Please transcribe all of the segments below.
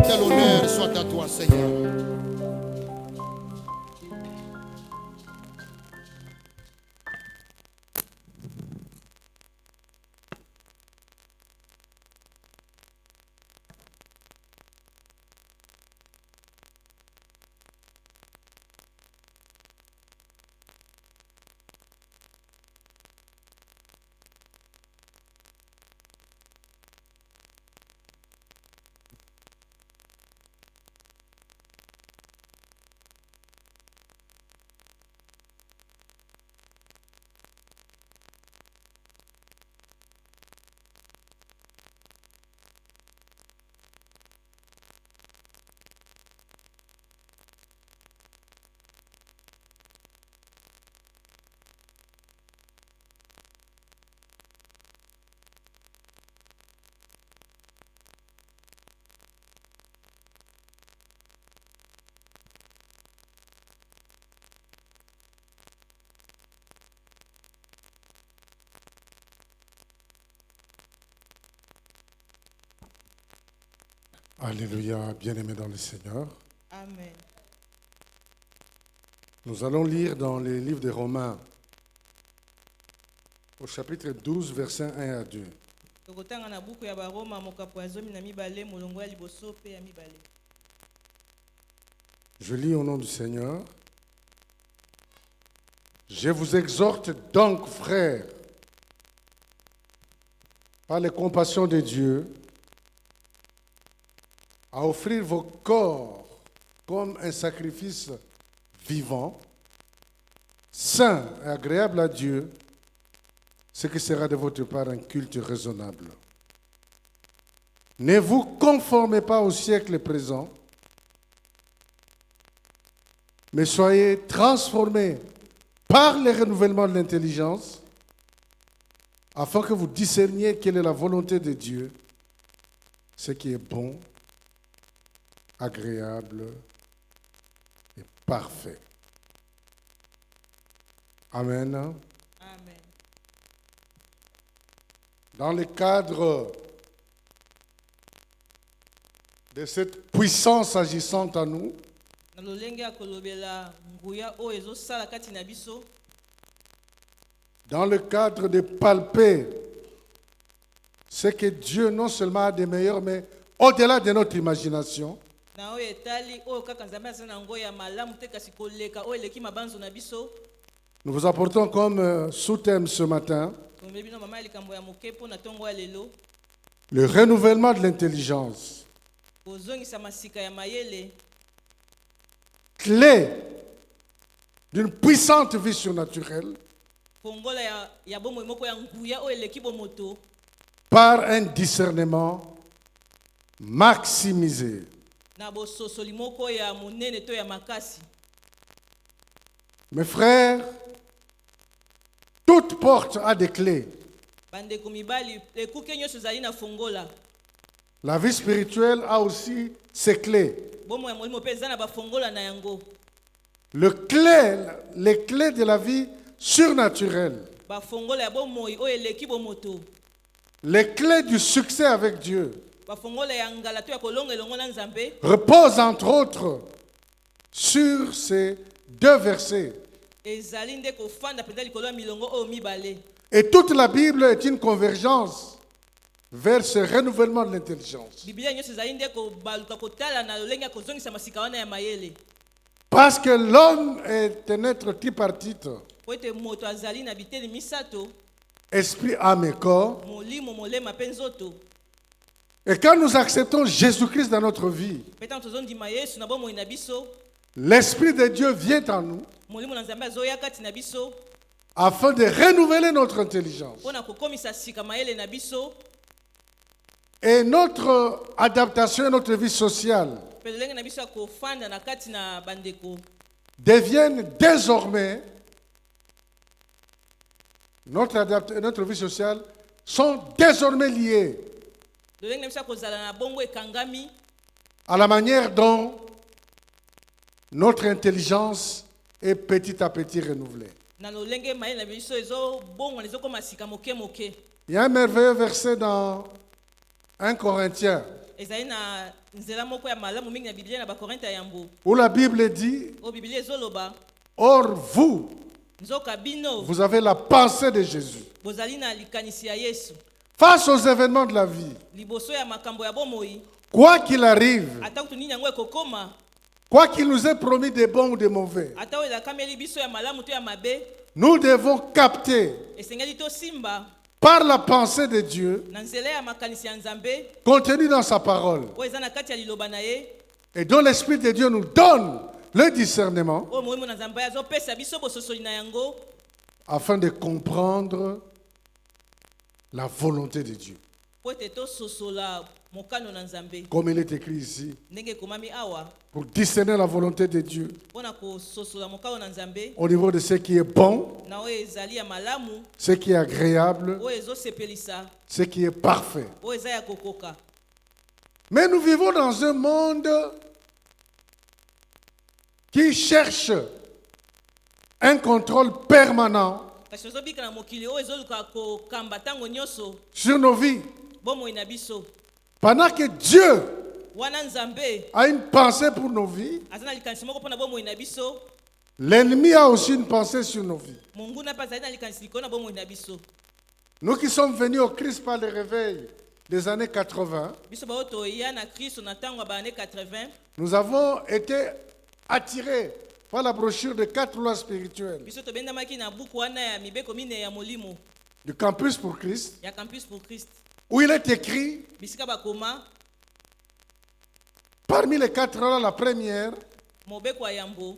Que l'honneur soit à toi, Seigneur. Alléluia, bien-aimés dans le Seigneur. Amen. Nous allons lire dans les livres des Romains, au chapitre 12, versets 1 à 2. Tokotanga na buku ya Baroma mokapo ya 12 molongo ya liboso pe ya mibale. Je lis au nom du Seigneur. Je vous exhorte donc, frères, par les compassions de Dieu, à offrir vos corps comme un sacrifice vivant, saint et agréable à Dieu, ce qui sera de votre part un culte raisonnable. Ne vous conformez pas au siècle présent, mais soyez transformés par le renouvellement de l'intelligence, afin que vous discerniez quelle est la volonté de Dieu, ce qui est bon, agréable et parfait. Amen. Amen. Dans le cadre de cette puissance agissante en nous, Na lolenge ya kolobela nguya o ezosala kati na biso, dans le cadre de palper ce que Dieu non seulement a de meilleur, mais au-delà de notre imagination, na oyo etali oyo kaka Nzambe asala na ngo ya malamu te kasi koleka oyo eleki mabanzo na biso. nous vous apportons comme sous-thème ce matin Tombe bino mama ya likambo ya moke mpo na ntongo ya lelo, le renouvellement de l'intelligence, kozongisa masika ya mayele, clé d'une puissante vie surnaturelle fongola ya bomoi moko ya nguya oyo eleki bomoto, par un discernement maximisé. na bososoli moko ya monene to ya makasi. Mes frères, toute porte a des clés. Bandeko mibali, ekuke nyonso ezali na fongola. La vie spirituelle a aussi ses clés. Bomoi ya molimo mpe eza na bafongola na yango. Les clés de la vie surnaturelle. Bafongola ya bomoi oyo eleki bomoto. Les clés du succès avec Dieu Bafongola ya ngala to ya kolonga elongo na Nzambe reposent entre autres sur ces deux versets. ezali nde kofanda mpenza likolo ya milongo oyo mibale. Et toute la Bible est une convergence vers ce renouvellement de l'intelligence. Biblia nyonso ezali nde kobaluka kotala na lolenge ya kozongisa masika wana ya mayele. Parce que l'homme est un être tripartite, Po ete moto azali na biteli misato, esprit, âme et corps. molimo, molema mpe nzoto. Et quand nous acceptons Jésus-Christ dans notre vie, Mpe ntango tozondima Yesu na bomoi na biso, l'Esprit de Dieu vient en nous molimo na Nzambe azoya kati na biso afin de renouveler notre intelligence. mpo na kokomisa sika mayele na biso. Et notre adaptation et notre vie sociale Mpe lolenge na biso ya kofanda na kati na bandeko deviennent désormais, notre vie sociale sont désormais liées lolenge na biso ya kozala na bongo ekangami à la manière dont notre intelligence est petit à petit renouvelée. na lolenge mayele na biso ezobongwana ezokoma sika moke moke. Il y a un merveilleux verset dans 1 Corinthiens, ezali na nzela moko ya malamu mingi na biblia na bakorinthe ya yambo où la Bible dit, oyo biblia ezoloba or vous, nzoka bino vous avez la pensée de Jésus. bozali na likanisi ya yesu Face aux événements de la vie, liboso ya makambo ya bomoi quoi qu'il arrive, ata kutu nini yango ekokoma quoi qu'il nous ait promis de bon ou de mauvais, ata oyo elakameli biso ya malamu to ya mabe nous devons capter esengeli tosimba par la pensée de Dieu na nzela ya makanisi ya nzambe contenue dans sa parole oyo eza na kati ya liloba na ye et dont l'Esprit de Dieu nous donne le discernement oyo moyimo na nzambe azopesa biso bososoli na yango afin de comprendre la volonté de Dieu. po ete tososola mokano na nzambe Comme il est écrit ici, ndenge ekomami awa pour discerner la volonté de Dieu mpona kososola mokano na nzambe au niveau de ce qui est bon, na oyo ezali ya malamu ce qui est agréable, oyo ezosepelisa ce qui est parfait. oyo eza ya kokoka Mais nous vivons dans un monde qui cherche un contrôle permanent kasi tozobika na mokili oyo ezoluka kokamba ntango nyonso sur nos vies. bomoi na biso Pendant que Dieu wana nzambe a une pensée pour nos vies, aza na likanisi moko mpona bomoi na biso l'ennemi a aussi une pensée sur nos vies. monguna mpe azali na likanisi likolo na bomoi na biso Nous qui sommes venus au Christ par le réveil des années 80, biso baoyo toya na kristo na ntango ya baane 80 nous avons été attirés par la brochure de 4 lois spirituelles biso tobendamaki na buku wana ya mibeko mine ya molimo du Campus pour Christ, ya campus pour christ où il est écrit, bisika bakoma parmi les 4 lois, la première, mobeko ya yambo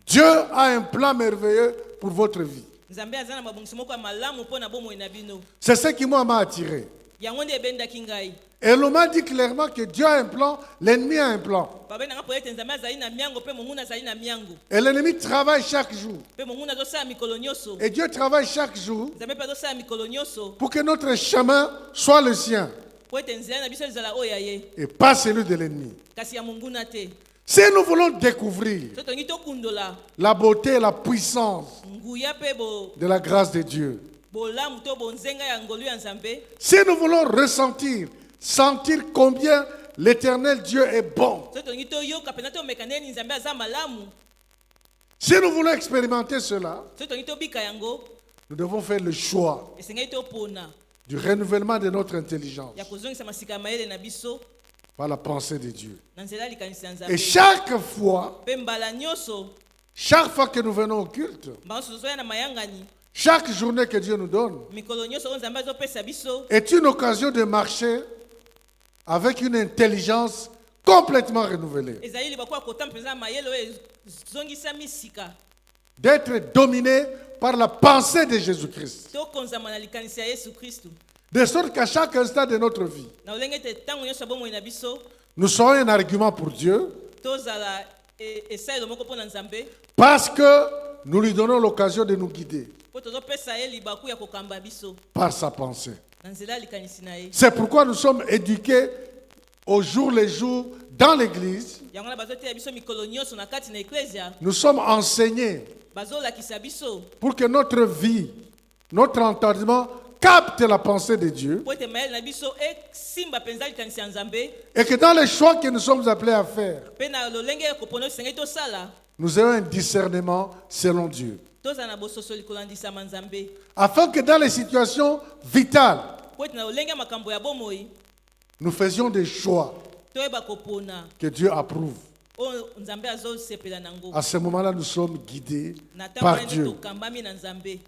Dieu a un plan merveilleux pour votre vie. nzambe aza na mabongisi moko ya malamu mpo na bomoi na bino C'est ce qui moi m'a attiré. yango nde ebendaki ngai Et l'on m'a dit clairement que Dieu a un plan, l'ennemi a un plan. babendanga mpo ete nzambe azali na miango mpe monguna azali na miango Et l'ennemi travaille chaque jour. mpe monguna azosala mikolo nyonso Et Dieu travaille chaque jour nzambe mpe azosala mikolo nyonso pour que notre chemin soit le sien mpo ete nzela na biso ezala oyo ya ye et pas celui de l'ennemi. kasi ya monguna te Si nous voulons découvrir so tongi tokundola la beauté et la puissance nguya mpe de la grâce de Dieu, bolamu to bonzenga ya ngolu ya nzambe si nous voulons sentir combien l'éternel Dieu est bon, so tongi toyoka mpenza tomeka ndeni nzambe aza malamu si nous voulons expérimenter cela, so tongi tobika yango nous devons faire le choix esengeli topona du renouvellement de notre intelligence ya kozongisa masika ya mayele na biso par la pensée de Dieu. na nzela ya likanisi ya Et nzambe chaque fois que nous venons au culte, mbango nyonso tozoya na mayangani chaque journée que Dieu nous donne mikolo nyonso oyo nzambe azopesa biso est une occasion de marcher avec une intelligence complètement renouvelée, ezali libaku ya kota mpenza ya mayele oyo ezongisami sika d'être dominé par la pensée de Jésus-Christ, tokonzama na likanisi ya yesu kristu de sorte qu'à chaque instant de notre vie, na lolenge ete ntango nyonso ya bomoi na biso nous serons un argument pour Dieu tozala esalelo moko mpo na nzambe parce que nous lui donnons l'occasion de nous guider mpo tozopesa ye libaku ya kokamba biso par sa pensée. na nzela ya likanisi na ye C'est pourquoi nous sommes éduqués au jour le jour dans l'église. yango wana bazoteya biso mikolo nyonso na kati na eklesia Nous sommes enseignés bazolakisa biso pour que notre vie, notre entendement capte la pensée de Dieu mpo ete mayele na biso esimba mpenza likanisi ya nzambe et que dans les choix que nous sommes appelés à faire, mpe na lolenge ya kopona esengeli tosala nous ayons un discernement selon Dieu. tozala na bososo likolandisama nzambe Afin que dans les situations vitales, mpo ete na lolenge ya makambo ya bomoi nous faisions des choix toyeba kopona que Dieu approuve. oyo nzambe azosepela nango À ce moment-là, nous sommes guidés na ntango par wana nde Dieu. tokambami na nzambe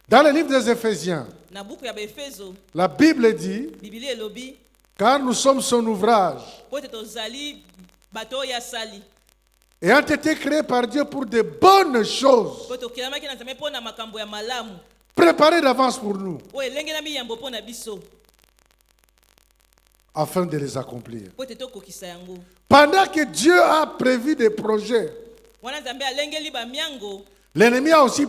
Dans le livre des Éphésiens, na buku ya baefezo la Bible dit, bibili elobi car nous sommes son ouvrage, mpo ete tozali bato oyo asali ayant été créés par Dieu pour de bonnes choses, mpo tokelamaki na nzambe mpo na makambo ya malamu préparées d'avance pour nous, oyo elengelami yambo mpo na biso afin de les accomplir. mpo ete tokokisa yango Pendant que Dieu a prévu des projets, wana nzambe alengeli bamiango l'ennemi a aussi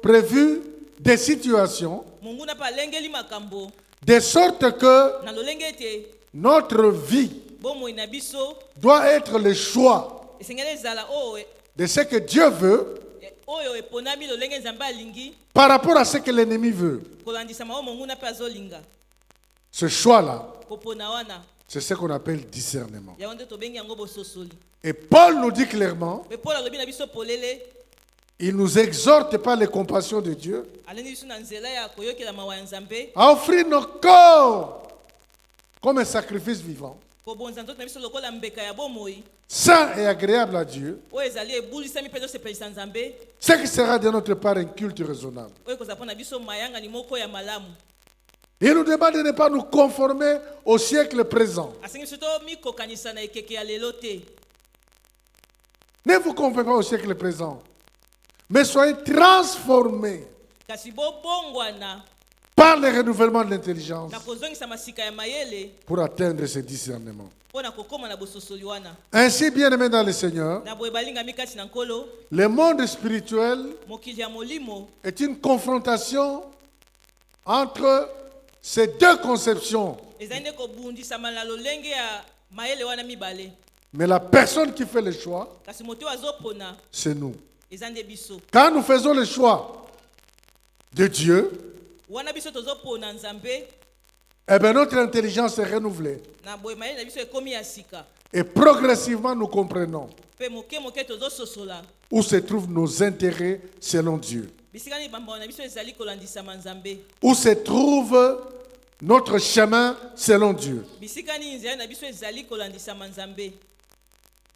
prévu des situations, monguna mpe alengeli makambo de sorte que na lolenge ete notre vie bomoi na biso doit être le choix esengeli ezala oyo de ce que Dieu veut oyo eponami lolenge nzambe alingi par rapport à ce que l'ennemi veut. kolandisama oyo monguna mpe azolinga Ce choix-là kopona wana C'est ce qu'on appelle discernement. yango nde tobengi yango bososoli. Et Paul nous dit clairement, Mpe Paul alobi na biso polele il nous exhorte par les compassions de Dieu aleni biso na nzela ya koyokela mawa ya Nzambe à offrir nos corps comme un sacrifice vivant, kobonza nzoto na biso lokola mbeka ya bomoi saint et agréable à Dieu, oyo ezali ebulisami mpe ezosepelisa Nzambe ce qui sera de notre part un culte raisonnable. oyo ekozala mpo na biso mayangani moko ya malamu. Il nous demande de ne pas nous conformer au siècle présent. asengi biso mikokanisa na ekeke ya lelo te. Ne vous conformez pas au siècle présent, mais soyez transformés kasi bobongwana par le renouvellement de l'intelligence na kozongisa masika ya mayele pour atteindre ce discernement. mpo na kokóma na bososoli wana. Ainsi, bien-aimés dans le Seigneur, na boye balingami kati na nkolo le monde spirituel mokili ya molimo est une confrontation entre ces deux conceptions. ezali nde kobundisama na lolenge ya mayele wana mibale. Mais la personne qui fait le choix, kasi moto oyo azopona c'est nous. eza nde biso. Quand nous faisons le choix de Dieu, wana biso tozopona Nzambe eh bien notre intelligence est renouvelée. na boye mayele na biso ekomi ya sika Et progressivement, nous comprenons mpe moke tozososola où se trouvent nos intérêts selon Dieu. bisika nini bambao na biso ezali kolandisama Nzambe, Où se trouve notre chemin selon Dieu. bisika nini nzela na biso ezali kolandisama Nzambe.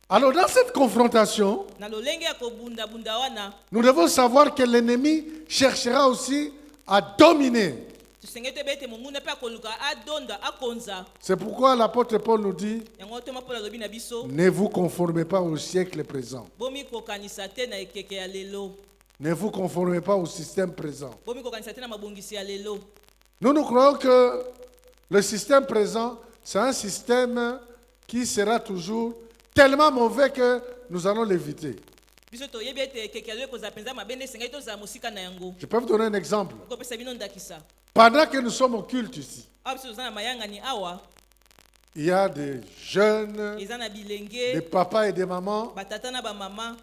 Alors dans cette confrontation, na lolenge ya kobundabunda wana nous devons savoir que l'ennemi cherchera aussi à dominer. tosengeli toyeba ete momuna mpe akoluka adonda akonza. C'est pourquoi l'apôtre Paul nous dit, yango toma mpo alobi na biso ne vous conformez pas au siècle présent. bomikokanisa te na ekeke ya lelo, Ne vous conformez pas au système présent. bomikokanisa te na mabongisi ya lelo. Nous croyons que le système présent, c'est un système qui sera toujours tellement mauvais que nous allons l'éviter. biso toyebi ete ekeke ya lelo ekozala mpenza mabe nde esengeli tozala mosika na yango. Je peux vous donner un exemple. okopesa bino ndakisa. Pendant que nous sommes au culte ici, awa biso toza na mayangani awa il y a des jeunes, eza na des bilenge papas et des mamans batata na bamama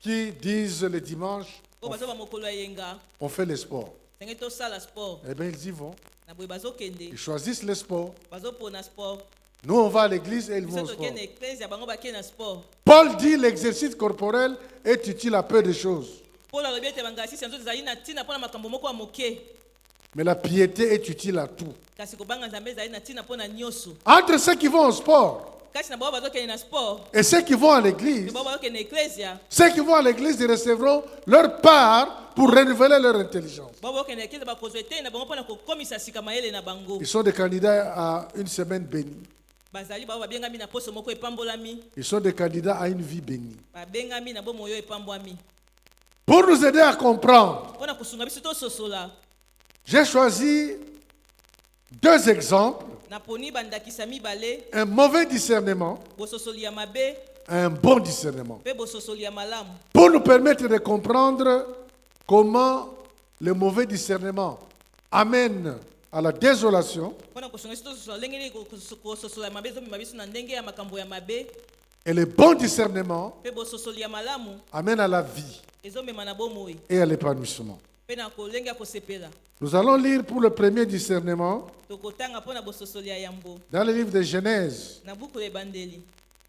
qui disent le dimanche, oyo bazoba mokolo ya yenga on fait le sport. esengeli tosala sport. Eh bien, ils y vont. na boye bazokende Ils choisissent le sport. bazopona sport. Nous, on va à l'église et ils vont biso au sport. tokende eklese bango bakende na sport. Paul dit l'exercice corporel est utile à peu de choses, polo alobi ete bangasisi yanzo ezali na ntina mpo na makambo moko ya moke, mais la piété est utile à tout. kasi kobanga Nzambe ezali na ntina mpo na nyonso. Entre ceux qui vont au sport kasi na bao bazokende na sport et ceux qui vont à te l'église, bao bazokende na eklesia, ceux qui vont à l'église, ils recevront leur part pour renouveler leur intelligence. bao bazokende na eklesia bakozwa eteni na bango mpo na kokomisa sika mayele na bango. Ils sont des candidats à une semaine bénie. bazali bao babengami na poso moko epambolami, Ils sont des candidats à une vie bénie. babengami na bomo oyo epambwami. Pour nous aider à comprendre, mpo na kosunga biso tososola j'ai choisi deux exemples, naponi bandakisa mibale: un mauvais discernement, bososoli ya mabe un bon discernement, mpe bososoli ya malamu, pour nous permettre de comprendre comment le mauvais discernement amène à la désolation mpo na kosunga biso tososola ndenge nini kososola ya mabe ezomema biso na ndenge ya makambo ya mabe, et le bon discernement mpe bososoli ya malamu amène à la vie ezomema na bomoi et à l'épanouissement. mpe na kolenge ya kosepela. Nous allons lire pour le premier discernement tokotanga mpo na bososoli ya yambo dans le livre de Genèse, na buku ya ebandeli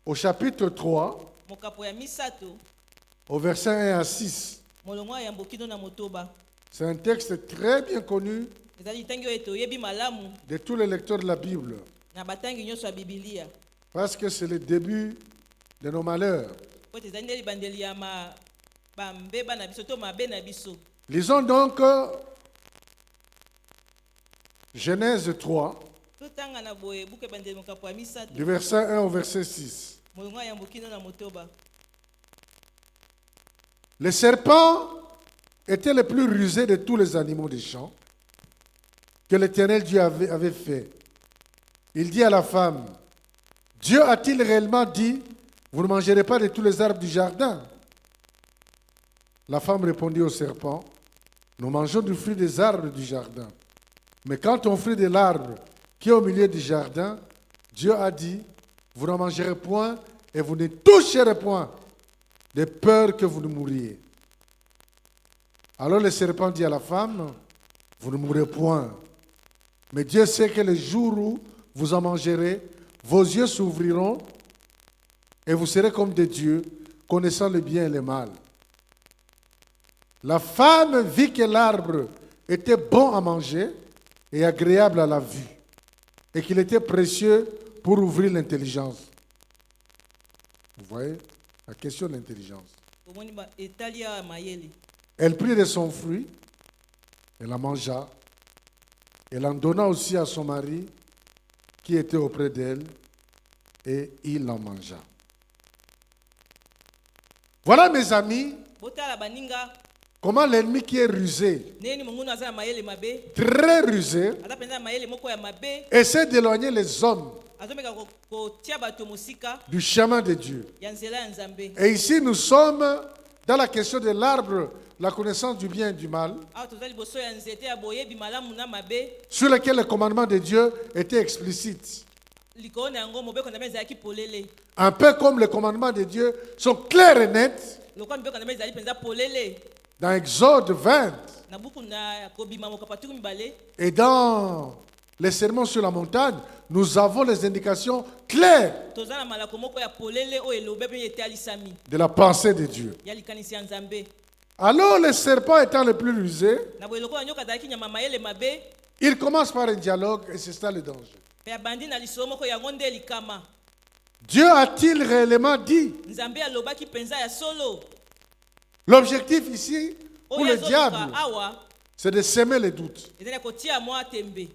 au chapitre 3, mokapo ya misato au verset 1 à 6. molongo ya yambo kino na motoba. C'est un texte très bien connu ezali litangi oyo toyebi malamu de tous les lecteurs de la Bible, na batangi nyonso ya bibilia, parce que c'est le début de nos malheurs. po ete ezali nde libandeli ya bambeba na biso to mabe na biso. Lisons donc Genèse 3, totanga na boye buku ebandeli mokapo ya misato du verset 1 au verset 6. molongo ya yambo kino na motoba. Le serpent était le plus rusé de tous les animaux des champs que l'Éternel Dieu avait fait. Il dit à la femme, Dieu a-t-il réellement dit, vous ne mangerez pas de tous les arbres du jardin? La femme répondit au serpent, nous mangeons du fruit des arbres du jardin. Mais quant au fruit de l'arbre qui est au milieu du jardin, Dieu a dit, vous n'en mangerez point et vous ne toucherez point, de peur que vous ne mouriez. Alors le serpent dit à la femme, vous ne mourrez point. Mais Dieu sait que le jour où vous en mangerez, vos yeux s'ouvriront et vous serez comme des dieux, connaissant le bien et le mal. La femme vit que l'arbre était bon à manger et agréable à la vue, et qu'il était précieux pour ouvrir l'intelligence. Vous voyez la question de l'intelligence. tomoni etali ya mayele. Elle prit de son fruit, elle en mangea, elle en donna aussi à son mari qui était auprès d'elle, et il en mangea. Voilà, mes amis, Botala baninga comment l'ennemi qui est rusé, neni mongunu aza na mayele mabe. très rusé, Aza penza na mayele moko ya mabe. essaie d'éloigner les hommes Azomeka kotia bato mosika du chemin de Dieu. ya nzela ya Nzambe. Et ici, nous sommes dans la question de l'arbre, la connaissance du bien et du mal, Awa toza liboso ya nzete ya boyebi malamu na mabe. sur lequel les commandements de Dieu étaient explicites. Likolo na yango mobeko na meza ezalaki polele. Un peu comme les commandements de Dieu sont clairs et nets Lokola mibeko na meza ezali penza polele. dans Exode 20 Na buku na kobima mokapa tuku mibale. et dans les sermons sur la montagne, nous avons les indications claires Toza na malako moko ya polele oyo elobe mpe etalisami. de la pensée de Dieu. Ya likanisi ya Nzambe. Alors, le serpent étant le plus rusé, Na boye lokola nyoka azalaki nyama mayele mabe. il commence par un dialogue et c'est ça le danger. Mpe abandi na lisolo moko yango nde likama. Dieu a-t-il réellement dit? Nzambe alobaki penza ya solo. L'objectif ici, pour Oyo le azoluka diable, awa c'est de semer les doutes. ezali kotia mwa tembe.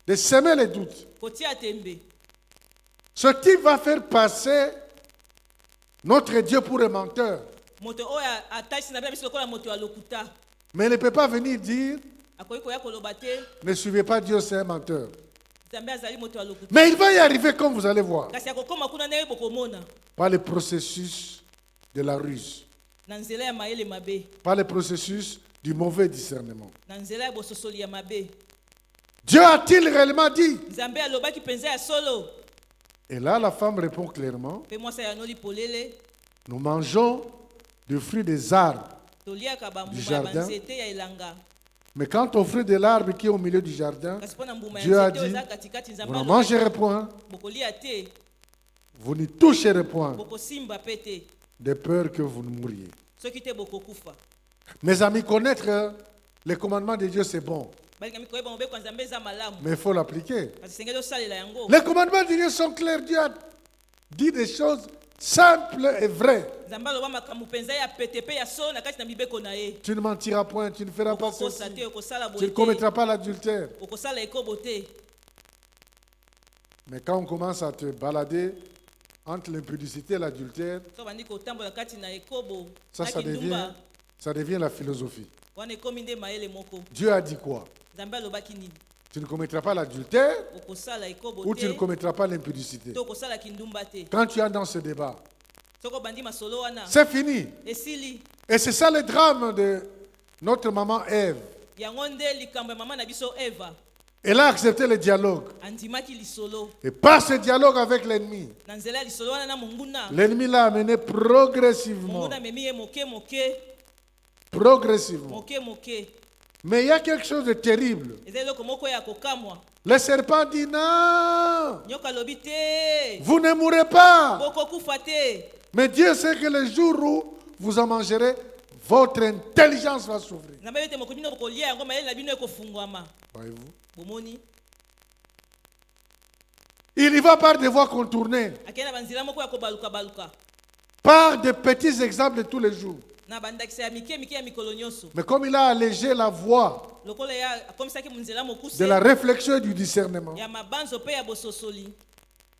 De semer les doutes. Kotia tembe. Ce type va faire passer notre Dieu pour un menteur. Moto oyo atalisi na biso lokola moto ya lokuta. Mais il ne peut pas venir dire, Akoki koya koloba te ne suivez pas Dieu, c'est un menteur. Nzambe azali moto ya lokuta. Mais il va y arriver comme vous allez voir, Kasi akokoma kuna ndenge bokomona par le processus de la ruse, na nzela ya mayele mabe, par le processus du mauvais discernement. na nzela ya bososoli ya mabe. Dieu a-t-il réellement dit? Nzambe alobaki penza ya solo. Et là, la femme répond clairement, Mpe mwasi ayanoli polele. nous mangeons du fruit des arbres. Toliaka Du bambuma ya jardin. banzete ya elanga. Mais quant au fruit de l'arbre qui est au milieu du jardin, Kasi mpo na mbuma Dieu ya a nzete oyo dit, eza katikati, vous Nzambe ne alobaki mangerez point, bokolia te, vous n'y toucherez point, bokosimba pe te, de peur que vous ne mouriez. soki te bokokufa. Mes amis, connaître les commandements de Dieu, c'est bon, Balingami koyeba mobeko ya Nzambe eza malamu. mais il faut l'appliquer. Kasi sengeli osalela yango. Les commandements de Dieu sont clairs. Dieu a dit des choses simples et vraies. Nzambe aloba makambo penza ya pete pe ya solo na kati na mibeko na ye. Tu ne mentiras point, tu ne feras pas ceci, Okokosa te, okosala tu ne boye te, commettras pas l'adultère. okosala ekobo te. Mais quand on commence à te balader entre l'impudicité et l'adultère, So bandi kotambola kati na ekobo, ça na kindumba, devient la philosophie. wana ekomi nde mayele moko. Dieu a dit quoi? Nzambe alobaki nini? Tu ne commettras pas l'adultère Okosala ekobo ou tu ne te, commettras pas l'impudicité. to okosala kindumba te. Quand tu es dans ce débat, Soko bandi masolo wana, c'est fini. esili. Et c'est ça le drame de notre maman Ève. Yango nde likambo ya mama na biso Eva, Elle a accepté le dialogue. andimaki lisolo. Et par ce dialogue avec l'ennemi, Na nzela ya lisolo wana na monguna. l'ennemi l'a amené progressivement. Monguna amemi ye moke moke, Progressivement. moke moke. Mais il y a quelque chose de terrible. Eza eloko moko ya kokamwa. Le serpent dit non, Nyoka lobi te, vous ne mourrez pas. bokokufa te. Mais Dieu sait que le jour où vous en mangerez, votre intelligence va s'ouvrir. Nzambe ete mokolo bino bokolia yango mayele na bino ekofungwama. Voyez-vous? Bomoni Il y va par des voies contournées, akei na banzela moko ya kobaluka baluka, par des petits exemples de tous les jours. na bandakisa ya mike mike ya mikolo nyonso. Mais comme il a allégé la voie Lokola ya akomisaki munzela mokuse de la réflexion et du discernement, ya mabanzo pe ya bososoli.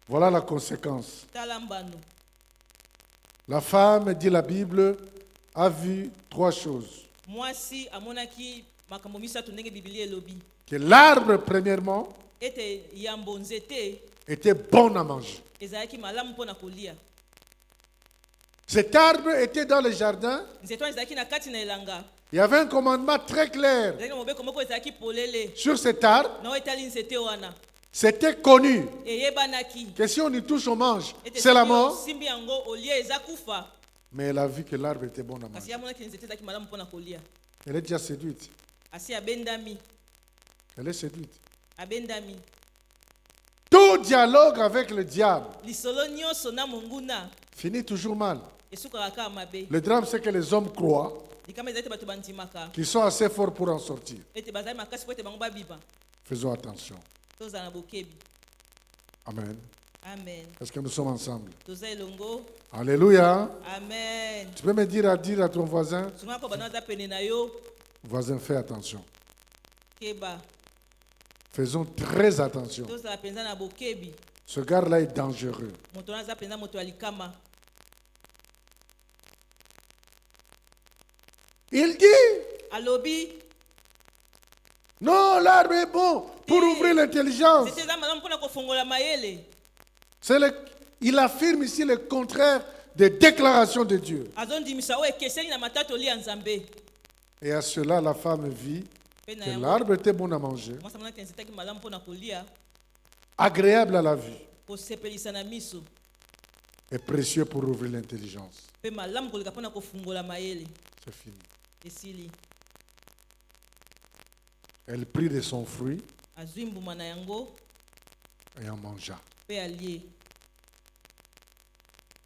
voilà la conséquence. Tala mbano. La femme, dit la Bible, a vu trois choses. Mwasi amonaki makambo misato ndenge Biblia elobi. Que l'arbre, premièrement, Ete yambo nzete était bon à manger. ezalaki malamu mpona kolia. Cet arbre était dans le jardin. Nzete wana ezalaki na kati na elanga. Il y avait un commandement très clair Ezalaki na mobeko moko ezalaki polele. sur cet arbre. Na oyo etali nzete wana. C'était connu Eyebanaki. que si on y touche, on mange. Ete C'est la soki mort. osimbi yango olie eza kufa. Mais elle a vu que l'arbre était bon à Kasi manger. yamonaki nzete ezalaki malamu mpona kolia. Elle est déjà séduite. Asi abendami. Elle est séduite. Abendami. Tout dialogue avec le diable lisolo nyonso na monguna finit toujours mal. esukaka kaka mabe. Le drame, c'est que les hommes croient Likama ezali ete bato bandimaka qu'ils sont assez forts pour en sortir. ete bazali makasi po ete bango babima. Faisons attention. Tozala na bokebi. Amen. Amen. Est-ce que nous sommes ensemble? Toza elongo. Alléluia. Amen. Tu peux me dire à ton voisin, Sunga ko bana aza pene na yo voisin, fais attention. keba. Faisons très attention. Tozala penza na bokebi. Ce gars-là est dangereux. Moto wana aza penza moto ya likama. Il dit, Alobi. non, l'arbre est bon pour ouvrir l'intelligence. C'était eza malamu mpona kofongola mayele. Il affirme ici le contraire des déclarations de Dieu. Azondimisa oyo ekeseni na matatoli ya Nzambe. Et à cela, la femme vit Mpe na que yango l'arbre était bon à manger, mwasi amonaki nzetaki malamu mpona kolia, agréable à la vue kosepelisa na miso, et précieux pour ouvrir l'intelligence. mpe malamu koleka mpona kofungola mayele. C'est fini. Esili Elle prit de son fruit azwi mbuma na yango et en mangea. mpe alie.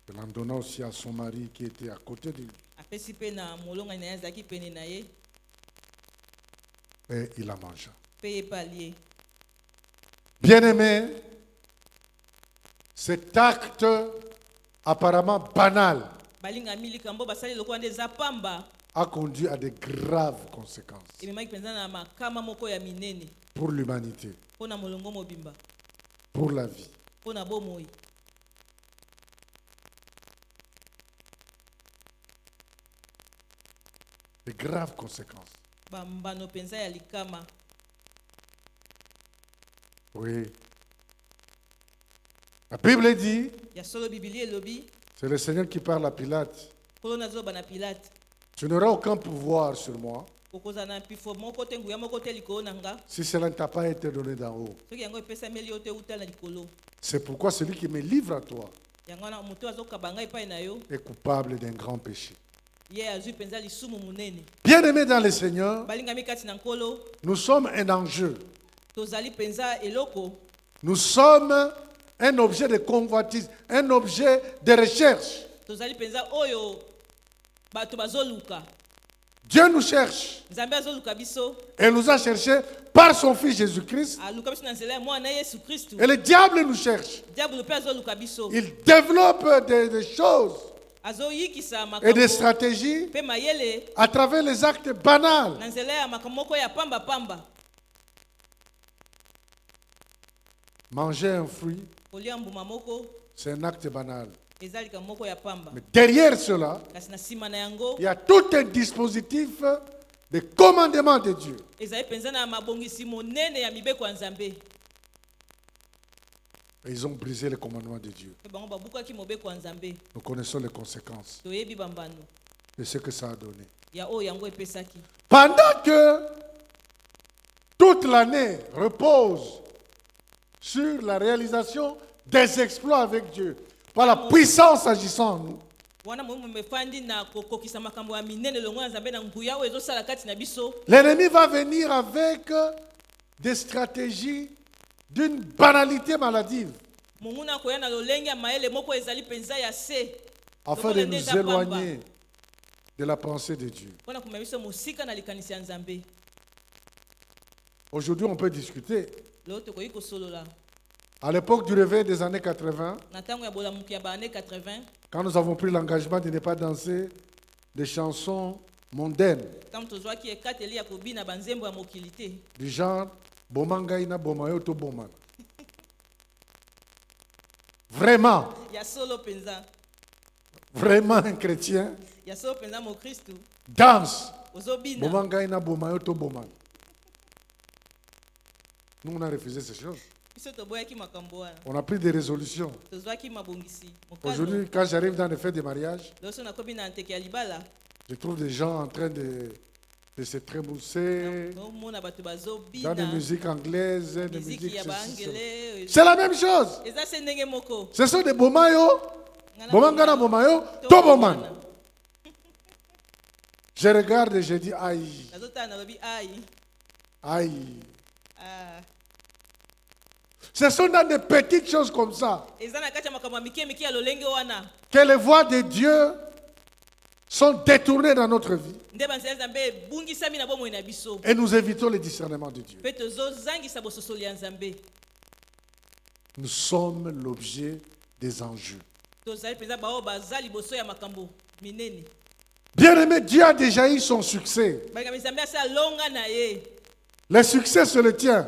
Elle en donna aussi à son mari qui était à côté de lui. Apesi mpe na molongani na ye azalaki pene na ye Et il en mangea. mpe ye mpe alie. Bien-aimé, cet acte apparemment banal balingami likambo basali lokola nde eza pamba a conduit à de graves conséquences ememaki mpenza na makama moko ya minene pour l'humanité, mpo na molongo mobimba, pour la vie. mpo na bomoi. De graves conséquences. Bambano mpenza ya likama. Oui. La Bible dit, Ya solo bibili elobi c'est le Seigneur qui parle à Pilate, nkolo nazoba na Pilate tu n'auras aucun pouvoir sur moi okozala na mpifo moko te nguya moko te likolo na nga si cela ne t'a pas été donné d'en haut. soki yango epesameli yo te euta na likolo. C'est pourquoi celui qui me livre à toi Yango wana moto azokaba ngai epai na yo est coupable d'un grand péché. ye azwi mpenza lisumu monene. Bien-aimés dans le Seigneur, Balingami kati na nkolo nous sommes un enjeu. tozali mpenza eloko, Nous sommes un objet de convoitise, un objet de recherche. tozali mpenza oyo bato bazoluka. Dieu nous cherche Nzambe azoluka biso, et nous a cherchés par son Fils Jésus-Christ. aluka biso na nzela ya mwana Yesu Kristu. Et le diable nous cherche. Diabolo mpe azoluka biso, Il développe des choses azoyikisa et des makambo stratégies mpe mayele à travers les actes banals. na nzela ya makambo moko ya pamba pamba. Manger un fruit, Kolia mbuma moko c'est un acte banal. ezali likambo moko ya pamba, Mais derrière cela, kasi na nsima na yango il y a tout un dispositif de commandement de Dieu. ezali mpenza na mabongisi monene ya mibeko ya Nzambe. Et ils ont brisé le commandement de Dieu. Mpe bango babukaki mobeko ya Nzambe. Nous connaissons les conséquences Toyebi bambano de ce que ça a donné. ya oyo yango epesaki. Pendant que toute l'année repose sur la réalisation des exploits avec Dieu, par la puissance agissant en nous, Wana moyimu mefandi na kokokisa makambo ya minene longo ya Nzambe na nguya oyo ezosala kati na biso. l'ennemi va venir avec des stratégies d'une banalité maladive Monguna koya na lolenge ya mayele moko ezali penza ya se. afin de nous éloigner de la pensée de Dieu. Wana kuma biso mosika na likanisi ya Nzambe. Aujourd'hui, on peut discuter. Lelo tokoki kosolola. À l'époque du réveil des années 80, Na ntango ya bolamuki ya baane 80, quand nous avons pris l'engagement de ne pas danser des chansons mondaines, ntango tozwaki ekateli ya kobina banzembo ya mokili te, du genre Bomangai na Bomayo to Boman. Vraiment, ya solo penza, vraiment un chrétien ya solo penza mokristu danse ozobina. Bomangai na Bomayo to Boman. Nous, on a refusé ces choses. Biso toboyaki makambo wana. On a pris des résolutions. Tozwaki mabongisi. Mokano. Aujourd'hui, quand j'arrive dans les fêtes de mariage, Lelo so nakobi na nteke ya libala, je trouve des gens en train de se trémousser omona bato dans des bazobina musiques anglaises, des miziki musiques ya ceci, cela. baangele. C'est la même chose. Eza se ndenge moko. Ce sont des bomayo, Ngana bomangana bomayo, to boman. Je regarde et je dis aïe, Nazotala nalobi ai. aïe. Ah, Ce sont dans des petites choses comme ça eza na kati ya makambo ya mike mike ya lolenge wana que les voies de Dieu sont détournées dans notre vie nde banzela ya nzambe ebungisami na bomoi na biso et nous évitons le discernement de Dieu. mpe tozozangisa bososoli ya nzambe. Nous sommes l'objet des enjeux. Tozali mpenza bao baza liboso ya makambo minene. Bien-aimé, Dieu a déjà eu son succès. Bakami nzambe asa alonga na ye Le succès, c'est le tien.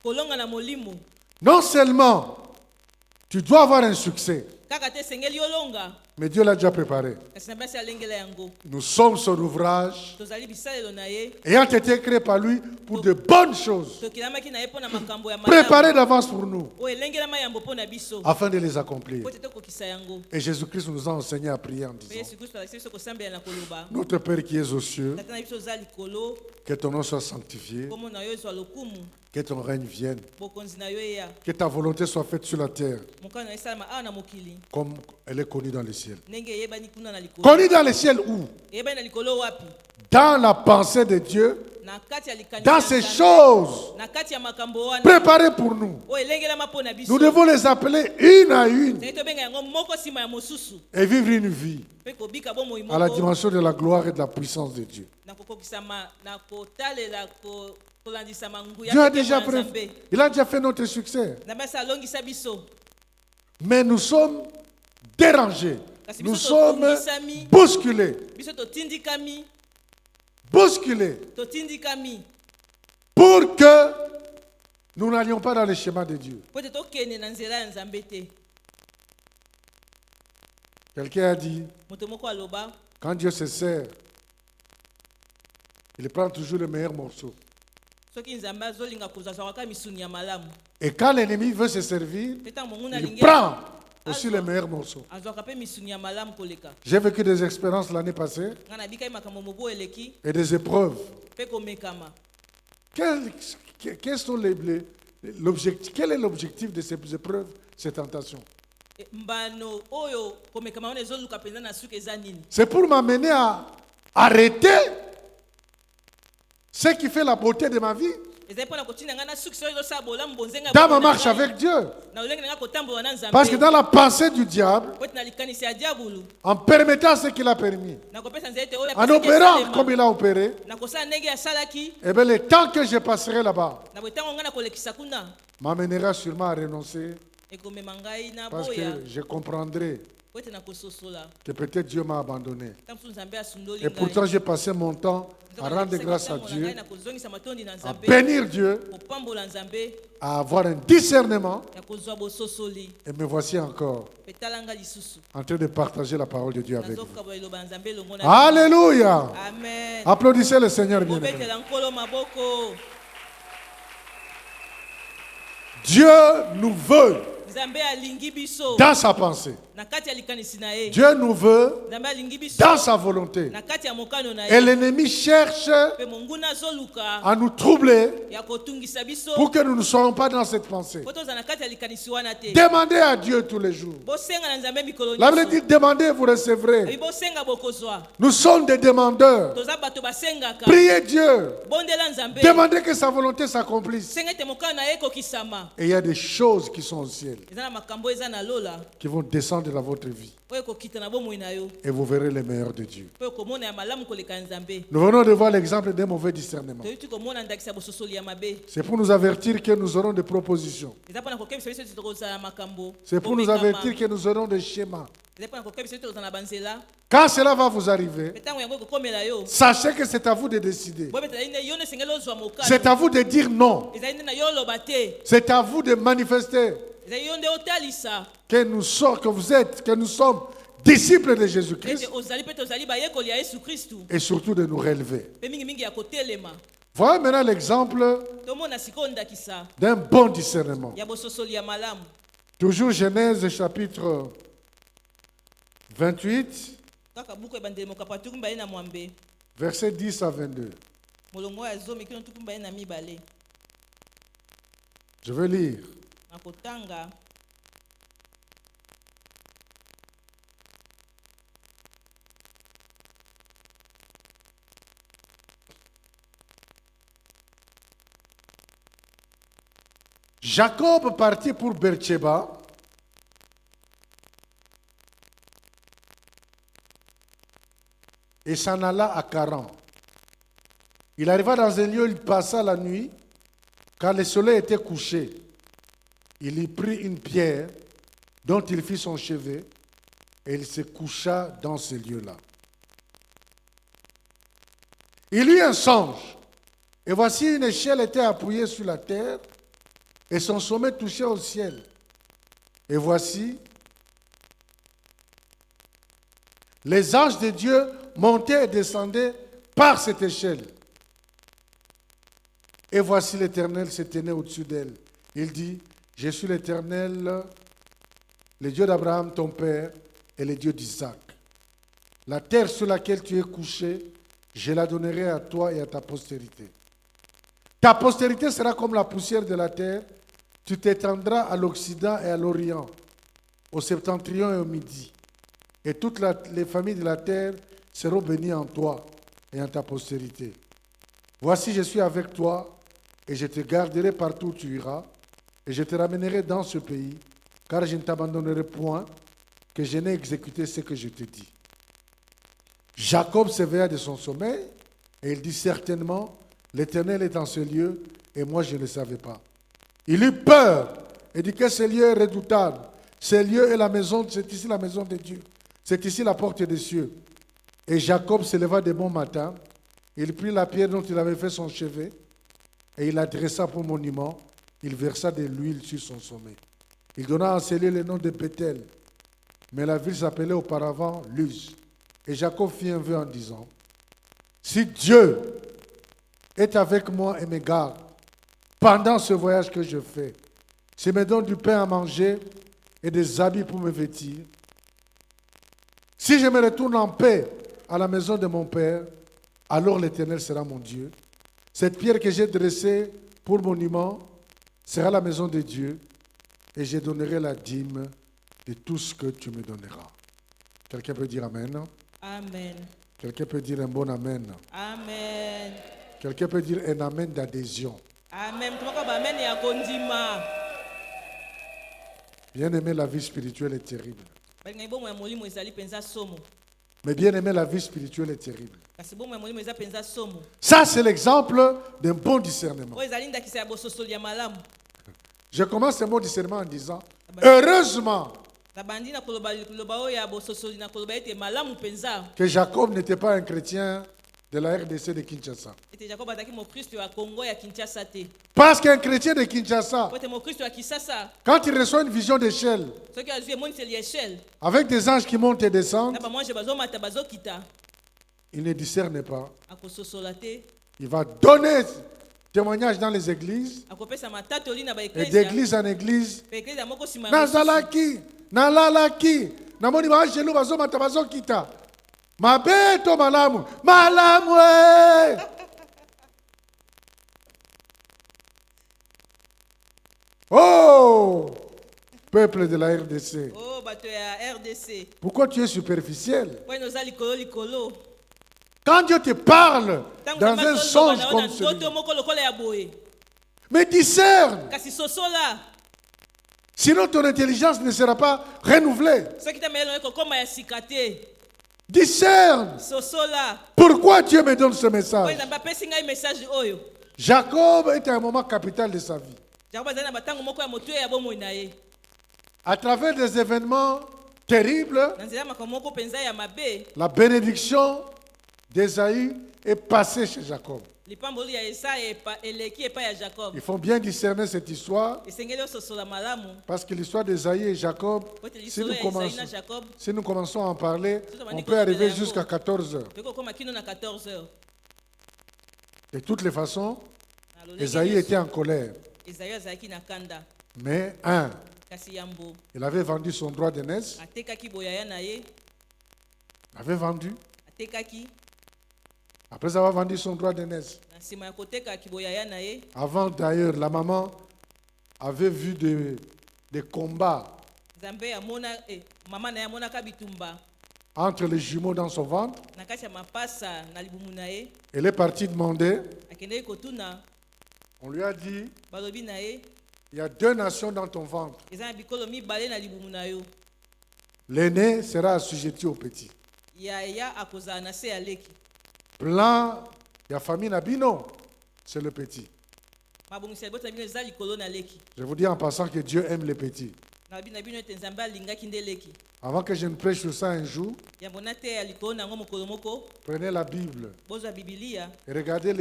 kolonga na molimo Non seulement tu dois avoir un succès, kaka te esengeli olonga mais Dieu l'a déjà préparé. kasi nzambe asi alengela yango. Nous sommes son ouvrage, Tozali bisalelo na ye ayant été créé par lui pour de bonnes choses, tokilamaki na ye mpo na makambo ya préparées malamu d'avance pour nous, oyo elengelama yambo mpo na biso afin de les accomplir. po ete tokokisa yango. Et Jésus-Christ nous a enseigné à prier en Mpe disant, yesu kristo alakisi biso kosambela na koloba Notre Père qui es aux cieux, tata na biso oza likolo que ton nom soit sanctifié, kombo na yo ezwa lokumu que ton règne vienne, bokonzi na yo eya que ta volonté soit faite sur la terre, mokano na yo esalama awa na mokili comme elle est connue dans le ciel. ndenge eyebani kuna na likolo. Connue dans le ciel où? Eyebani na likolo wapi? Dans la pensée de Dieu, Na kati ya likanisi dans ya ces Nzambe. choses Na kati ya makambo wana préparées pour nous. oyo elengelama mpo na biso. Nous devons les appeler une à une Tenge tobenga yango moko nsima ya mosusu et vivre une vie mpe kobika bomoi à la moko dimension de la gloire et de la puissance de Dieu. na kokokisama na kotalela kolandisama nguya Dieu a mpe déjà ya Nzambe. il a déjà fait notre succès. Nzambe asi alongisa biso Mais nous sommes dérangés. kasi Nous biso sommes totungisami bousculés. biso totindikami Bousculés. totindikami Pour que nous n'allions pas dans le schéma de Dieu. po ete tokende na nzela ya Nzambe te. Quelqu'un a dit, Moto moko aloba quand Dieu se sert, il prend toujours le meilleur morceau. soki Nzambe azolinga kozwa azwaka misuni ya malamu Et quand l'ennemi veut se servir, mpe ntango monguna il alingi prend aussi les meilleurs morceaux. azwaka mpe misuni ya malamu koleka. J'ai vécu des expériences l'année passée Ngai nabikai makambo mobo eleki et des épreuves. mpe komekama. Quel est l'objectif de ces épreuves, ces tentations? Mbano oyo komekama wana ezoluka mpenza na suki eza nini? C'est pour m'amener à arrêter ce qui fait la beauté de ma vie Ezali mpona kotinda ngai na suki soki ezosala bolamu bonzenga dans ma marche avec Dieu. na lolenge na ngai kotambola na Nzambe. Parce que dans la pensée du diable, po ete na likanisi ya diabulu en permettant ce qu'il a permis, nakopesa nzela ete oyo en apesaki opérant esalema, comme il a opéré, nakosala ndenge asalaki eh bien, le temps que je passerai là-bas na botango ngai nakolekisa kuna m'amènera sûrement à renoncer ekomema ngai na parce boya que je comprendrai po ete nakososola que peut-être Dieu m'a abandonné. ntango mosusu Nzambe asundoli Et pourtant, ngai. j'ai passé mon temps à rendre grâce à Nzambe na Dieu, ngai nakozongisa matondi na à Nzambe bénir Dieu, kopambola Nzambe à avoir un discernement. ya kozwa bososoli Et me voici encore mpe tala ngai lisusu en train de partager la parole de Dieu avec vous. nazokabola liloba ya Nzambe elongo na Alléluia! amen. Applaudissez le Seigneur bien-aimé. Mobetela nkolo maboko. Dieu nous veut Nzambe alingi biso dans sa pensée. na kati ya likanisi na ye. Dieu nous veut Nzambe alingi biso dans sa volonté. na kati ya mokano na Et ye. l'ennemi cherche Mpe monguna azoluka à nous troubler ya kotungisa biso pour que nous ne soyons pas dans cette pensée. po tozala na kati ya likanisi wana te. Demandez à Dieu tous les jours. Bosenga na Nzambe mikolo La Bible nyonso. dit demandez et vous recevrez. Abi bosenga bokozwa. Nous sommes des demandeurs. Toza bato basengaka. Priez Dieu. Bondela Nzambe. Demandez que sa volonté s'accomplisse. Senga ete mokano na ye ekokisama. Et il y a des choses qui sont au ciel Eza na makambo eza na lola qui vont descendre dans votre vie. oyo ekokita na bomoi na yo Et vous verrez les meilleurs de Dieu. mpo ekomona ya malamu koleka ya Nzambe. Nous venons de voir l'exemple d'un mauvais discernement. Toyuti komona ndakisa bososoli ya mabe. C'est pour nous avertir que nous aurons des propositions. Eza mpona kokebisa biso ete tokozala na makambo. C'est pour nous Komekama. avertir que nous aurons des schémas. Eza mpona kokebisa ete tokozala na banzela. Quand cela va vous arriver, Mpe ntango yango ekokomela yo. sachez que c'est à vous de décider. Boyebetela nde yo nde esengeli ozwa mokano. C'est à vous de dire non. Ezali nde na yo oloba te. C'est à vous de manifester Ezali yo nde otalisa que vous êtes, que nous sommes disciples de Jésus-Christ ete ozali mpe tozali bayekoli ya Yesu Kristu. et surtout de nous relever. Mpe mingimingi ya kotelema. Voyez maintenant l'exemple Tomona sikoyo ndakisa d'un bon discernement. ya bososoli ya malamu. Toujours Genèse chapitre 28, Kaka buku ebandeli mokapa tuku mibale na mwambe. versets 10 à 22. Molongo ya zomi kino tuku mibale na mibale. Je vais lire. Na kotanga. Jacob partit pour Beersheba. Et s'en alla à Charan. Il arriva dans un lieu, il passa la nuit, car le soleil était couché. Il y prit une pierre dont il fit son chevet, et il se coucha dans ce lieu-là. Il eut un songe, et voici une échelle était appuyée sur la terre, et son sommet touchait au ciel. Et voici, les anges de Dieu montaient et descendaient par cette échelle. Et voici l'Éternel se tenait au-dessus d'elle. Il dit, je suis l'Éternel, le Dieu d'Abraham, ton père, et le Dieu d'Isaac. La terre sur laquelle tu es couché, je la donnerai à toi et à ta postérité. Ta postérité sera comme la poussière de la terre. Tu t'étendras à l'Occident et à l'Orient, au septentrion et au Midi. Et toutes les familles de la terre seront bénies en toi et en ta postérité. Voici, je suis avec toi, et je te garderai partout où tu iras, et je te ramènerai dans ce pays, car je ne t'abandonnerai point, que je n'ai exécuté ce que je te dis. Jacob s'éveilla de son sommeil, et il dit certainement, l'Éternel est dans ce lieu, et moi je ne le savais pas. Il eut peur, et dit que ce lieu est redoutable. Ce lieu est la maison, c'est ici la maison de Dieu. C'est ici la porte des cieux. Et Jacob se leva de bon matin, il prit la pierre dont il avait fait son chevet, et il la dressa pour monument, il versa de l'huile sur son sommet. Il donna à ce lieu le nom de Bethel, mais la ville s'appelait auparavant Luz. Et Jacob fit un vœu en disant, si Dieu est avec moi et me garde pendant ce voyage que je fais, s'il me donne du pain à manger et des habits pour me vêtir, si je me retourne en paix à la maison de mon père, alors l'Éternel sera mon Dieu. Cette pierre que j'ai dressée pour monument sera la maison de Dieu, et je donnerai la dîme de tout ce que tu me donneras. Quelqu'un peut dire Amen? Amen. Quelqu'un peut dire un bon Amen? Amen. Quelqu'un peut dire un Amen d'adhésion? Amen. Tumaka ba amen ya kondima. Bien aimé, la vie spirituelle est terrible. Balinga bomo ya molimo ezali penza somo. Mais bien aimé, la vie spirituelle est terrible. Kasi bomo ya molimo eza penza somo. Ça, c'est l'exemple d'un bon discernement. O ezali ndakisa ya bososoli ya malamu. Je commence ce bon discernement en disant, heureusement Tabandi na koloba o ya bososoli na koloba ete malamu penza. que Jacob n'était pas un chrétien de la RDC de Kinshasa. Ete Jacob ataki mo Kristo ya Congo ya Kinshasa te. Parce qu'un chrétien de Kinshasa, Ete mo Kristo ya Kisasa. quand il reçoit une vision d'échelle, Soki azwi moniseli échelle. avec des anges qui montent et descendent, Na ba manje bazomata bazokita. il ne discerne pas. Akososola te. Il va donner témoignage dans les églises, Akopesa matatoli na ba et eklesia. d'église en église. Pe eklesia moko sima. Nazalaki, nalalaki, namoni baangelu bazomata bazokita. Mabe to malamu, malamu eh! Oh, peuple de la RDC, Oh bato ya RDC. pourquoi tu es superficiel? Po ino za likolo likolo. Quand Dieu te parle dans un songe comme ndoto celui, moko lokola ya boye. mais discerne, Kasi sosola. sinon ton intelligence ne sera pas renouvelée. Soki ta melo eko koma ya sikate. Discerne. Sosola. Pourquoi Dieu me donne ce Po message? ina ba pesi ngai message oyo. Jacob était à un moment capital de sa vie. Jacob azali na batango moko ya motu ya bomoi na ye. À travers des événements terribles, Na nzela makambo moko penza ya mabe. la bénédiction d'Ésaü est passée chez Jacob. Lipamboli ya Esaïe eleki epa ya Jacob. Il faut bien discerner cette histoire, Esengeli ososola malamu. parce que l'histoire d'Ésaü et Jacob, Po ete si lisolo nous, ya Esaïe na commençons, Jacob. si nous commençons à en parler, on peut arriver jusqu'à 14 heures. Toko koma kino na 14 heures. De toutes les façons, Na lolenge Ésaü nyonso, était en colère. Esaïe azalaki na kanda. Mais Kasi yambo. il avait vendu son droit d'aînesse. Atekaki boyaya na ye. Il avait vendu. Atekaki. Après avoir vendu son droit d'aînesse. Na nsima ya koteka kiboyaya na ye. Avant d'ailleurs, la maman avait vu des combats Nzambe amona mama na ye amonaka bitumba entre les jumeaux dans son ventre. na kati ya mapasa na libumu na ye. Elle est partie demander. Akendeki kotuna On lui a dit, balobi na ye. Il y a 2 nations dans ton ventre. eza na bikolo mibale na libumu na yo. L'aîné sera assujetti au petit. Yaya akozala na se ya leki. Plan, il y a famille Nabino, c'est le petit. Mabongisi ya libota bino eza likolo na leki. Je vous dis en passant que Dieu aime les petits. Na bino ete nzambe alingaki nde leki. Avant que je ne prêche sur ça un jour, Yambo na te ya likolo nango mokolo moko. prenez la Bible Bozwa Biblia. et regardez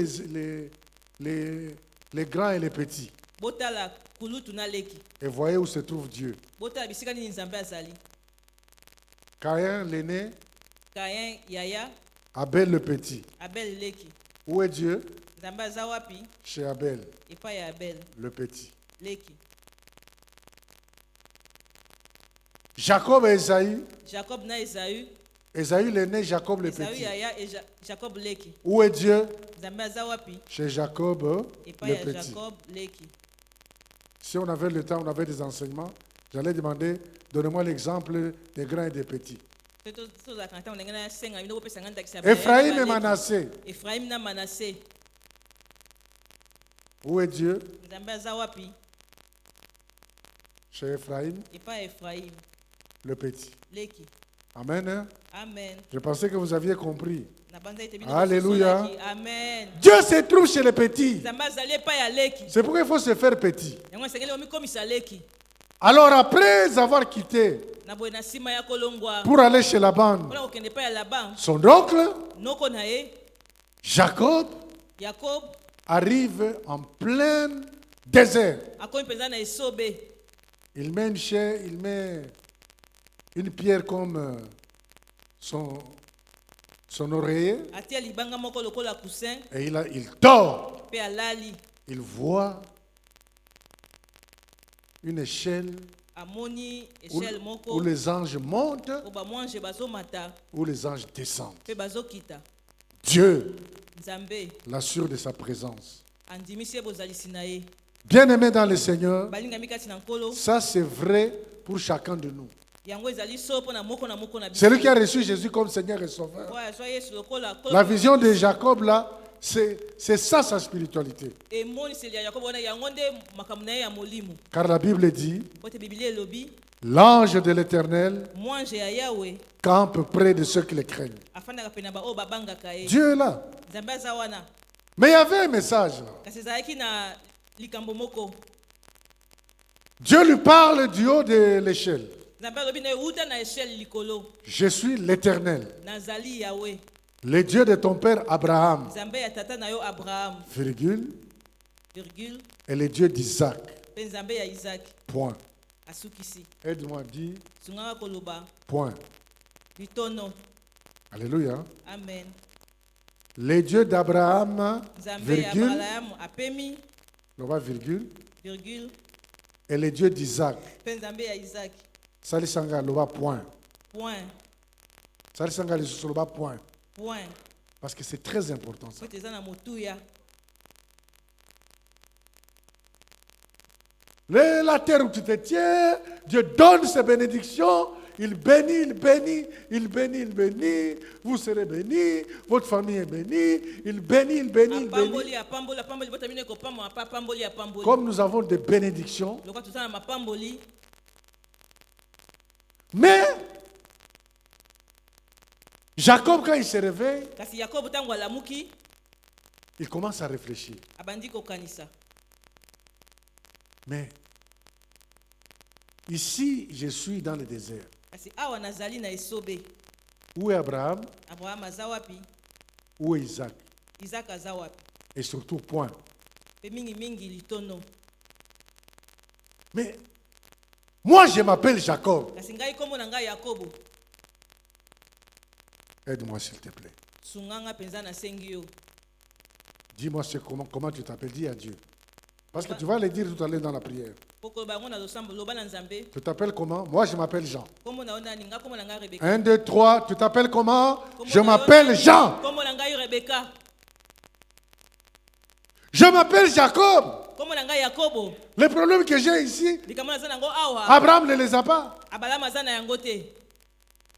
les grands et les petits. Botala kulutu na leki. Et voyez où se trouve Dieu. Botala bisika nini nzambe azali. Caïn, l'aîné, Kayen Yaya. Abel, le petit. Abel leki. Où est Dieu? Nzambe aza wapi? Chez Abel, Epai ya Abel le petit. leki. Jacob et Esaü. Jacob na Esaü. Esaü l'aîné, Jacob le Esaü petit. Yaya et Jacob leki. Où est Dieu? Nzambe aza wapi? Chez Jacob, Epai le ya petit. Jacob leki. Si on avait le temps, on avait des enseignements, j'allais demander, donnez-moi l'exemple des grands et des petits. Ephraïm et Manassé. Ephraim na Manassé. Où est Dieu? Nzambe aza wapi? Chez Ephraïm, Epai Ephraim le petit. leki. Amen. Hein? Amen. Je pensais que vous aviez compris. Na banza ete bino Alléluia. bosolaki. Amen. Dieu se trouve chez les petits. Nzambe azali epai ya leki. C'est pourquoi il faut se faire petit. Yango esengeli omikomisa leki. Alors après avoir quitté Na boye na nsima ya kolongwa. pour aller chez Laban, Mpona kokende epai ya Laban. son oncle, Noko na ye Jacob, Jacob arrive en plein désert. akomi mpenza na esobe. Il met une pierre comme son oreiller Atia libanga moko lokola coussin et il dort. mpe alali. Il voit une échelle Amoni où, échelle où moko les anges montent, o bamwange bazomata où les anges descendent. mpe bazokita. Dieu Nzambe l'assure de sa présence. andimisi ye bozalisi na ye. Bien-aimés dans le Seigneur, Balingami kati na nkolo. ça c'est vrai pour chacun de nous. Yango ezali so mpo na moko na biso. Celui qui a reçu Jésus comme Seigneur et Sauveur. Oyo azwa Yesu lokola nkolo. La vision de Jacob là, c'est ça sa spiritualité. emoniseli ya Yakobo wana yango nde makambo na ye ya molimo. Car la Bible dit, Po te Biblia elobi l'ange de l'Éternel mwange ya Yawe campe près de ceux qui le craignent. afandaka pene na baoyo babangaka ye. Dieu est là. Nzambe aza wana. Mais il y avait un message là. Kasi ezalaki na likambo moko. Dieu lui parle du haut de l'échelle. Nzambe alobi na ye uta na échelle likolo. Je suis l'Éternel, Nazali Yawe. le Dieu de ton père Abraham, Nzambe ya tata na yo Abraham, virgule, virgule, et le Dieu d'Isaac, mpe Nzambe ya Isaac. point. Asukisi. Aide-moi, dis, Sungaka koloba. point. Bitono. Alléluia. Amen. Le Dieu d'Abraham, Nzambe ya virgule, Abraham apemi, on va virgule, virgule, et le Dieu d'Isaac. mpe Nzambe ya Isaac. Salisanga loba point. Point. Salisanga loba point. Point. Parce que c'est très important ça. Po te eza na motuya. La terre où tu te tiens, Dieu donne ses bénédictions. Il bénit, il bénit, il bénit, il bénit. Vous serez bénis, votre famille est bénie. Il bénit, il bénit, il bénit. Apamboli, apamboli, apamboli, bota bino ekopamba, apamboli, apamboli. Comme nous avons des bénédictions. Lokwa toza na mapamboli. Mais Jacob, quand il se réveille, Kasi Yakobo tango alamuki, il commence à réfléchir. abandi kokanisa. Mais ici, je suis dans le désert. Kasi awa nazali na esobe. Où est Abraham? Abraham aza wapi? Où est Isaac? Isaac aza wapi? Et surtout, point. Pe mingi mingi litono. Mais moi, je m'appelle Jacob. Kasi ngai kombo na ngai Yakobo. Aide-moi, s'il te plaît. Sunganga penza na sengi yo. Dis-moi comment tu t'appelles. Dis à Dieu. Parce que tu vas le dire tout à l'heure dans la prière. Poko bango na losambo loba na Nzambe. Tu t'appelles comment? Moi, je m'appelle Jean. Kombo na ona ninga kombo na ngai Rebecca. 1, 2, 3. Tu t'appelles comment? Kombo Je na m'appelle ona- Jean. Kombo na ngai Rebecca. Je m'appelle Jacob. Kombo na ngai Yakobo. Les problèmes que j'ai ici, Likambo na za nango awa. Abraham ne les a pas. Abalama za na yango te.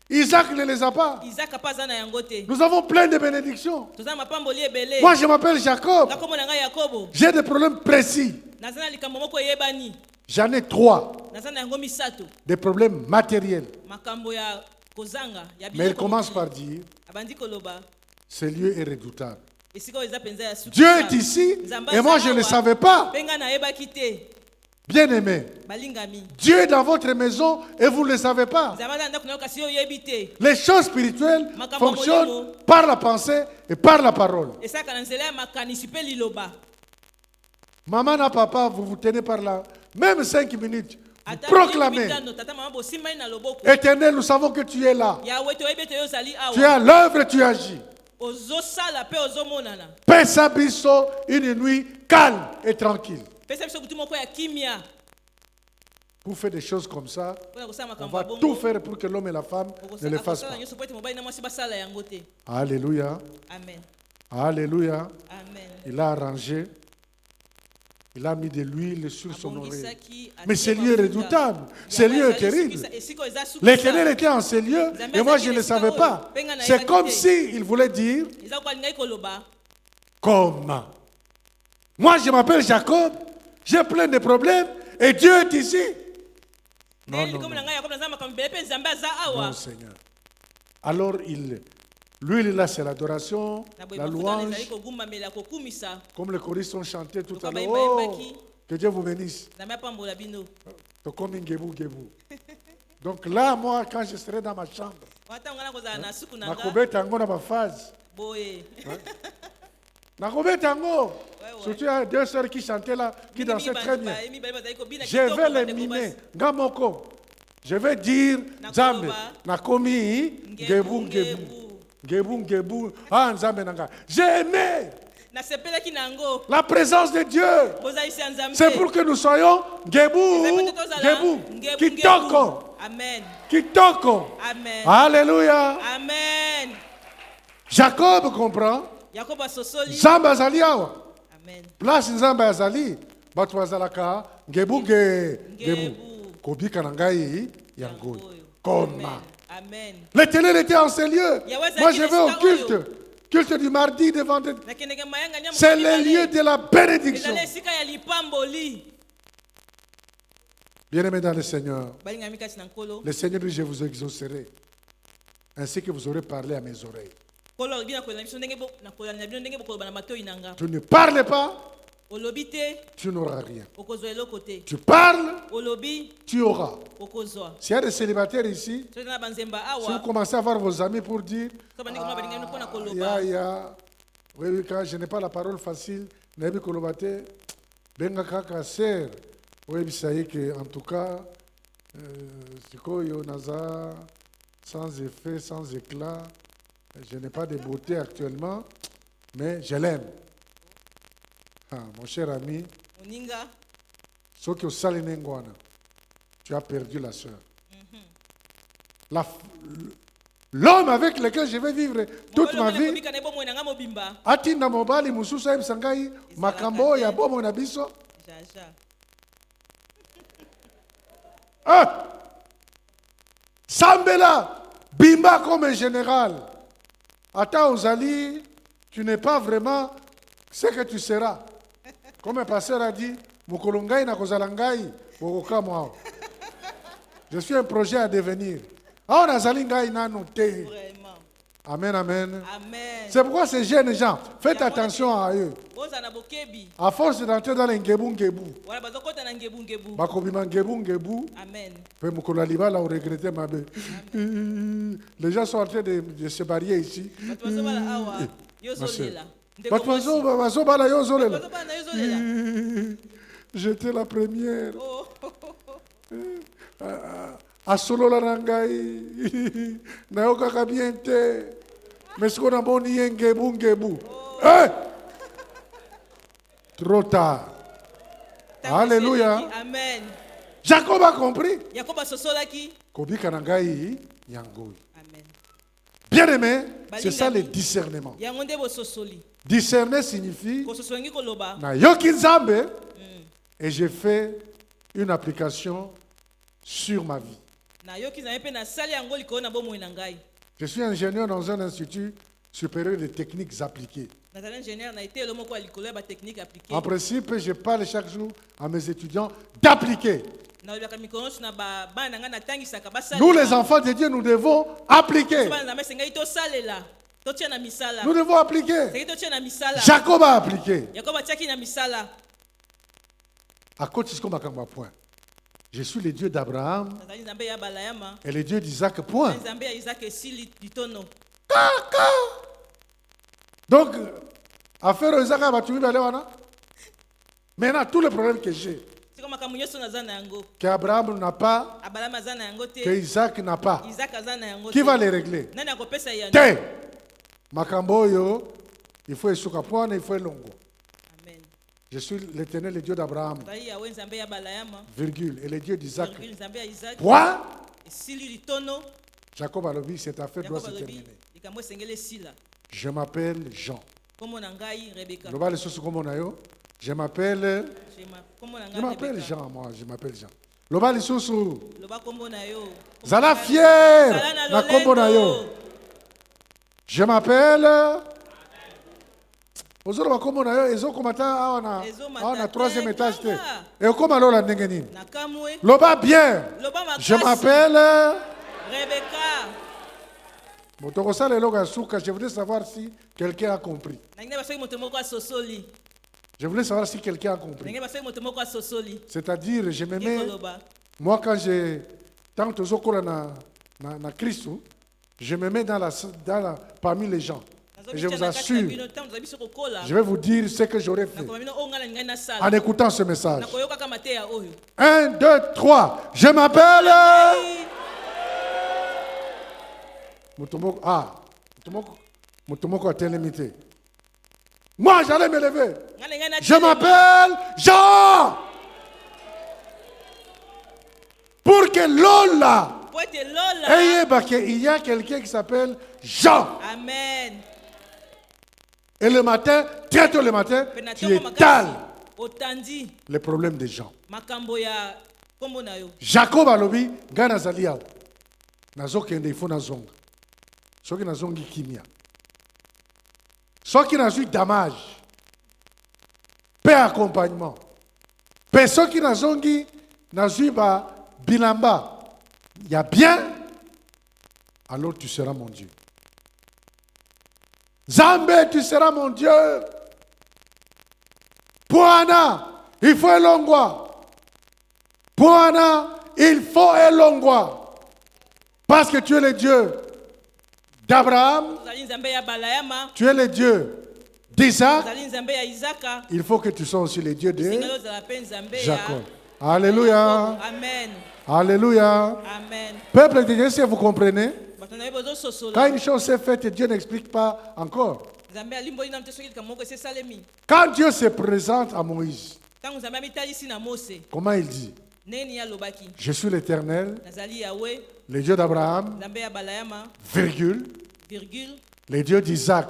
Isaac ne les a pas. Isaac pa za na yango te. Nous avons plein de bénédictions. Toza na mapamboli ebele. Moi, je m'appelle Jacob. Nga kombo na ngai Yakobo. J'ai des problèmes précis. naza na likambo moko eyebani, J'en ai 3. naza na yango misato, Des problèmes matériels. makambo ya kozanga ya Mais il biloko commence mokili. par dire, Abandi koloba ce lieu est redoutable. esika oyo eza penza ya suka. Dieu est ici Nzambe et moi aza je ne awa, savais pas. mpe ngai nayebaki te. Bien-aimé, Balingami, Dieu est dans votre maison et vous ne le savez pas. nzambe aza na ndako na yo kasi yo oyebi te. Les choses spirituelles Makambo fonctionnent molimo. par la pensée et par la parole. Esalaka na nzela ya makanisi mpe liloba. Maman et papa, vous vous tenez par là. Même 5 minutes, vous Ata proclamez. mitano, tata mama bosimbani na loboko. Éternel, nous savons que tu es là. Yawe toyebi ete yo ozali Tu es awa. à l'œuvre et tu agis. Ozosala mpe ozomonana. Pesa biso une nuit calme et tranquille. Pesa biso kutu moko ya kimia. Pour faire des choses comme ça, Mpona kosala on makambo va ya bongo. tout faire pour que l'homme et la femme ne le fassent Akosala pas. nyonso po ete mobali na mwasi basala yango te. Alléluia. Amen. Alléluia. Amen. Il a arrangé. Il a mis de l'huile sur son oreille. Abongisaki, Mais ce atie lieu est mafuta. redoutable. Ce Yango lieu est ezali terrible. sukisa, esika oyo eza sukisa. L'Éternel était en ce lieu et moi je ne le savais pas. C'est comme s'il voulait dire, Eza kwa lingai koloba. comment? Moi je m'appelle Jacob, j'ai plein de problèmes et Dieu est ici. Non, Ndeli non, comme non. na ngai yakobo naza makambo ebele mpe nzambe aza awa. Non, Seigneur. Alors l'huile là c'est l'adoration, Na boye la mafuta louange, ezali kogumbamela kokumisa. comme les choristes ont chanté tout à Pourquoi l'heure. baimba Oh, yembaki? que Dieu vous bénisse. Nzambe apambola bino. Comme une gebou gebou. Donc là, moi, quand je serai dans ma chambre, Wata ngana kozala na suku na nga. nakobeta yango na phase. Boye. Nakobeta yango. ouais. Surtout il y a 2 sœurs qui chantaient là, qui dansaient très bien. Mibali bazali kobina Je kitoko, vais les bandeko miner. basi. Ngamoko. Je vais dire, Nzambe, nakomi gebu gebu. Gebu gebu. Ah, Nzambe nanga. J'ai aimé Nasepelaki na yango. la présence de Dieu. Bozalisi ya Nzambe. C'est pour que nous soyons gebu Ezali po te tozala gebu. ngebu, Kitoko. ngebu. Amen. Kitoko. Amen. Alléluia. Amen. Jacob comprend. Yakobo asosoli. Nzambe azali awa. Amen. Place Nzambe azali. Bato bazalaka gebu gebu. Ngebu. Kobika na ngai yango. Oyo. Comment? Amen. L'Éternel était en ces lieux. Yahweh Moi zaki je vais au esika oyo. culte. Culte du mardi, de vendredi. Nakendeke mayanga nyama C'est mibale. le lieu de la bénédiction. Ezali esika ya lipamboli. Bien-aimés dans le Seigneur, Balingami kati na nkolo. le Seigneur dit, je vous exaucerai, ainsi que vous aurez parlé à mes oreilles. Kolo alobi nakolela biso ndenge nakolela na bino ndenge bokoloba na matoi na nga. Tu ne parles pas, Olobi te, tu n'auras rien. okozwa eloko te. Tu parles, Olobi, tu auras. okozwa. S'il y a des célibataires ici, Soki na banzemba si vous awa, commencez à voir vos amis pour dire, soki bandenge mwa balingami mpona ya, koloba. ya, oui, oui, quand je n'ai pas la parole facile, nayebi koloba te, benga kaka sœur, oyebisa ye que en tout cas, sikoyo naza sans effet, sans éclat, je n'ai pas de beauté actuellement, mais je l'aime. Ah, mon cher ami, Moninga, soki osali ndenge wana, tu as perdu la sœur. La- L'homme avec lequel je vais vivre toute ma vie, kobika na bomoi na nga mobimba. atinda mobali mosusu ayebisa ngai makambo oyo ya bomoi na biso. Jaja. Ah! Sambela, bimba comme un général. Ata ozali, tu n'es pas vraiment ce que tu seras. Comme un pasteur a dit, mokolo ngai na kozala ngai, bokoka mwa. Je suis un projet à devenir. Ah, nazali ngai nanu te. Vraiment. Amen, amen. Amen. C'est pourquoi ces jeunes gens, faites attention à eux. Boza na bokebi. À force d'entrer dans les ngebu ngebu, Wala bazokota na ngebu ngebu. bakobima ngebu ngebu, Amen. pe mokolo ya libala oregrete mabe. Les gens sont en train de se marier ici. Bato bazobala awa, yo Ma sœur. zolela. Ndeko Bato mwasi. bazobala yo ozolela. Bazobala na yo zolela. J'étais la première. Oh. Asolola na ngai. Nayokaka bien te. Mais siko namoni ye ngebu ngebu. Eh! Trop tard. Tango Alléluia. eseleki. Amen. Jacob a compris. Yakobo asosolaki. Kobika na ngai yango. Amen. Bien-aimé, c'est ça le discernement. Yango nde bososoli. Discerner signifie Kososolingi koloba. na yoki nzambe et je fais une application sur ma vie. Na yoki na yepe na sali yango likolo na bomoi na ngai. Je suis ingénieur dans un institut supérieur de techniques appliquées. nazali ingénieur na été le moko likolo ba technique appliquée. En principe, je parle chaque jour à mes étudiants d'appliquer. Na lobaka mikonso na ba bana nga natangisaka basala. Nous, les enfants de Dieu, nous devons appliquer. bana na mesenga ito salela. Totia na misala. Nous devons appliquer. Seki totia na misala. Jacob a appliqué. Yakoba tiaki na misala. À côté de ce qu'on m'a point. Je suis le Dieu d'Abraham Nazali nzambe ya balayama. et le Dieu d'Isaac, point. Nzambe ya Isaac esili litono. Donc, affaire Isaac a battu wana. Maintenant, tous les problèmes que j'ai, Siko makambo nyonso naza na yango. qu'Abraham n'a pas, Abalama aza na yango te. que Isaac n'a pas, Isaac aza na yango te. qui va les régler? Nani akopesa yango? Te! Makambo yo, il faut esuka point, il faut longo. Amen. Je suis l'Éternel, le Dieu d'Abraham, Nazali yawe nzambe ya balayama. virgule, et le Dieu d'Isaac, Virgule nzambe ya Isaac. point. Esili litono. Jacob a dit, cette affaire doit Yakoba se lobi terminer. likambo esengeli sila. Je m'appelle Jean. Kombo na ngai Rebecca. Loba les choses comme on a yo. Je m'appelle Kombo na Je ngai m'appelle Rebecca. Jean, moi, je m'appelle Jean. Loba lisusu. Loba kombo na yo. Zala fier. Zala na Na kombo na yo. lolendo. Je m'appelle. Ozolo ba kombo na yo ezo komata awa na troisième étage te. Et koma lola ndenge nini? Na kamwe. Loba bien. Loba makasi. Je m'appelle. Rebecca. Motoko sala eloko ya suka, je voulais savoir si quelqu'un a compris. Nangine basoki moto moko asosoli. Je voulais savoir si quelqu'un a compris. Nangine basoki moto moko asosoli. C'est-à-dire, je me mets. Koloba. Moi, tant que je na Christ, je me mets parmi les gens. Et je vous assure, je vais vous dire ce que j'aurais fait en écoutant ce message. 1, 2, 3. Je m'appelle. Mutomoko a limité. Moi, j'allais me lever. Je m'appelle Jean. Pour que Lola, il y a quelqu'un qui s'appelle Jean. Amen. Et le matin, très tôt le matin, tu étales les problèmes des gens. Jacob a lobi, Gana Zaliao. Nazokende, il faut nazonga. Ceux qui nazongi kimia. Ceux qui nazongi damage. Paix accompagnement. Ceux qui nazongi ba bilamba. Il y a bien, alors tu seras mon Dieu. Zambé, tu seras mon Dieu. Poana, il faut elongwa. Poana, il faut elongwa. Parce que tu es le Dieu d'Abraham, tu es le Dieu d'Isaac, il faut que tu sois aussi le Dieu de Jacob. Alléluia. Amen. Alléluia. Amen. Peuple de Dieu, si vous comprenez, quand une chose s'est faite, Dieu n'explique pas encore. Quand Dieu se présente à Moïse, comment il dit? Je suis l'Éternel, le Dieu d'Abraham, virgule, le Dieu d'Isaac,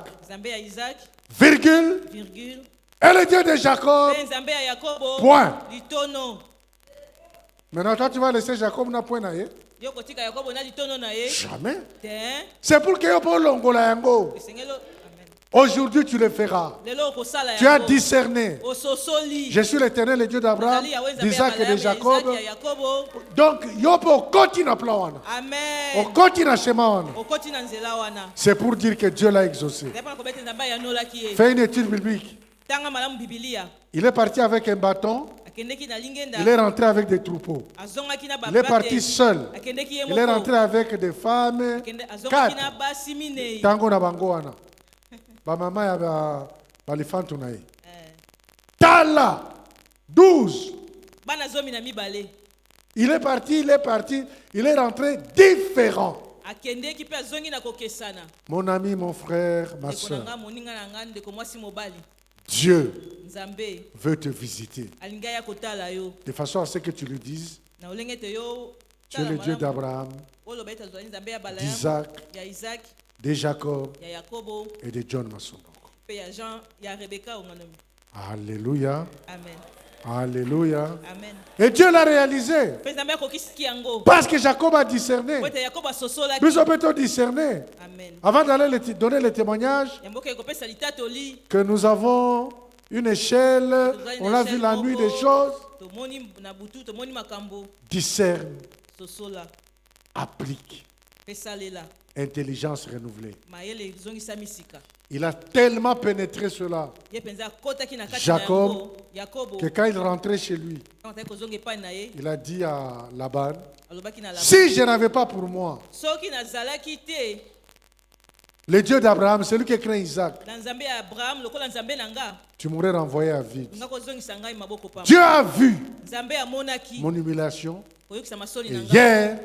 virgule, et le Dieu de Jacob, point. Maintenant, toi, tu vas laisser Jacob na point naïe? Jamais. C'est pour que tu longola yango. Aujourd'hui, tu le feras. Tu as discerné. Je suis l'Éternel, le Dieu d'Abraham, d'Isaac et de Jacob. Donc, yopo continue plan. Amen. Continue chemin. C'est pour dire que Dieu l'a exaucé. Fais une étude biblique. Il est parti avec un bâton. Il est rentré avec des troupeaux. Il est parti seul. Il est rentré avec des femmes. 4. Tango na bango wana. Ba mama ya ba lifantu na ye. Tala 12. Il est parti, il est rentré différent. Mon ami, mon frère, ma soeur, Dieu veut te visiter. De façon à ce que tu lui dises, tu es le Dieu d'Abraham, d'Isaac, de Jacob et de John Massongo. Alléluia. Amen. Alléluia. Amen. Et Dieu l'a réalisé. Mpe Nzambe akokisiki yango. Parce que Jacob a discerné. Po ete Yakobo asosolaki. Plus on peut discerner. Amen. Avant d'aller donner le témoignage, Yamboka ekopesa litatoli. que nous avons une échelle, on a vu la nuit des choses, Tomoni na butu, tomoni makambo. discerne, Sosola. applique, Pesalela. intelligence renouvelée. Mayele zongisa misika. Il a tellement pénétré cela Ye penza kotaki na kati Jacob, na yango. Yakobo. que quand il rentrait chez lui, Quand kozonga epai na ye, il a dit à Laban, alobaki na Laban. si je n'avais pas pour moi Soki nazalaki te, le Dieu d'Abraham, celui qui craint Isaac, na Nzambe ya Abraham lokola Nzambe na nga, tu m'aurais renvoyé à vide. nga kozongisa ngai maboko pamba. Dieu a vu Nzambe amonaki mon humiliation koyokisa masoli et na nga. hier,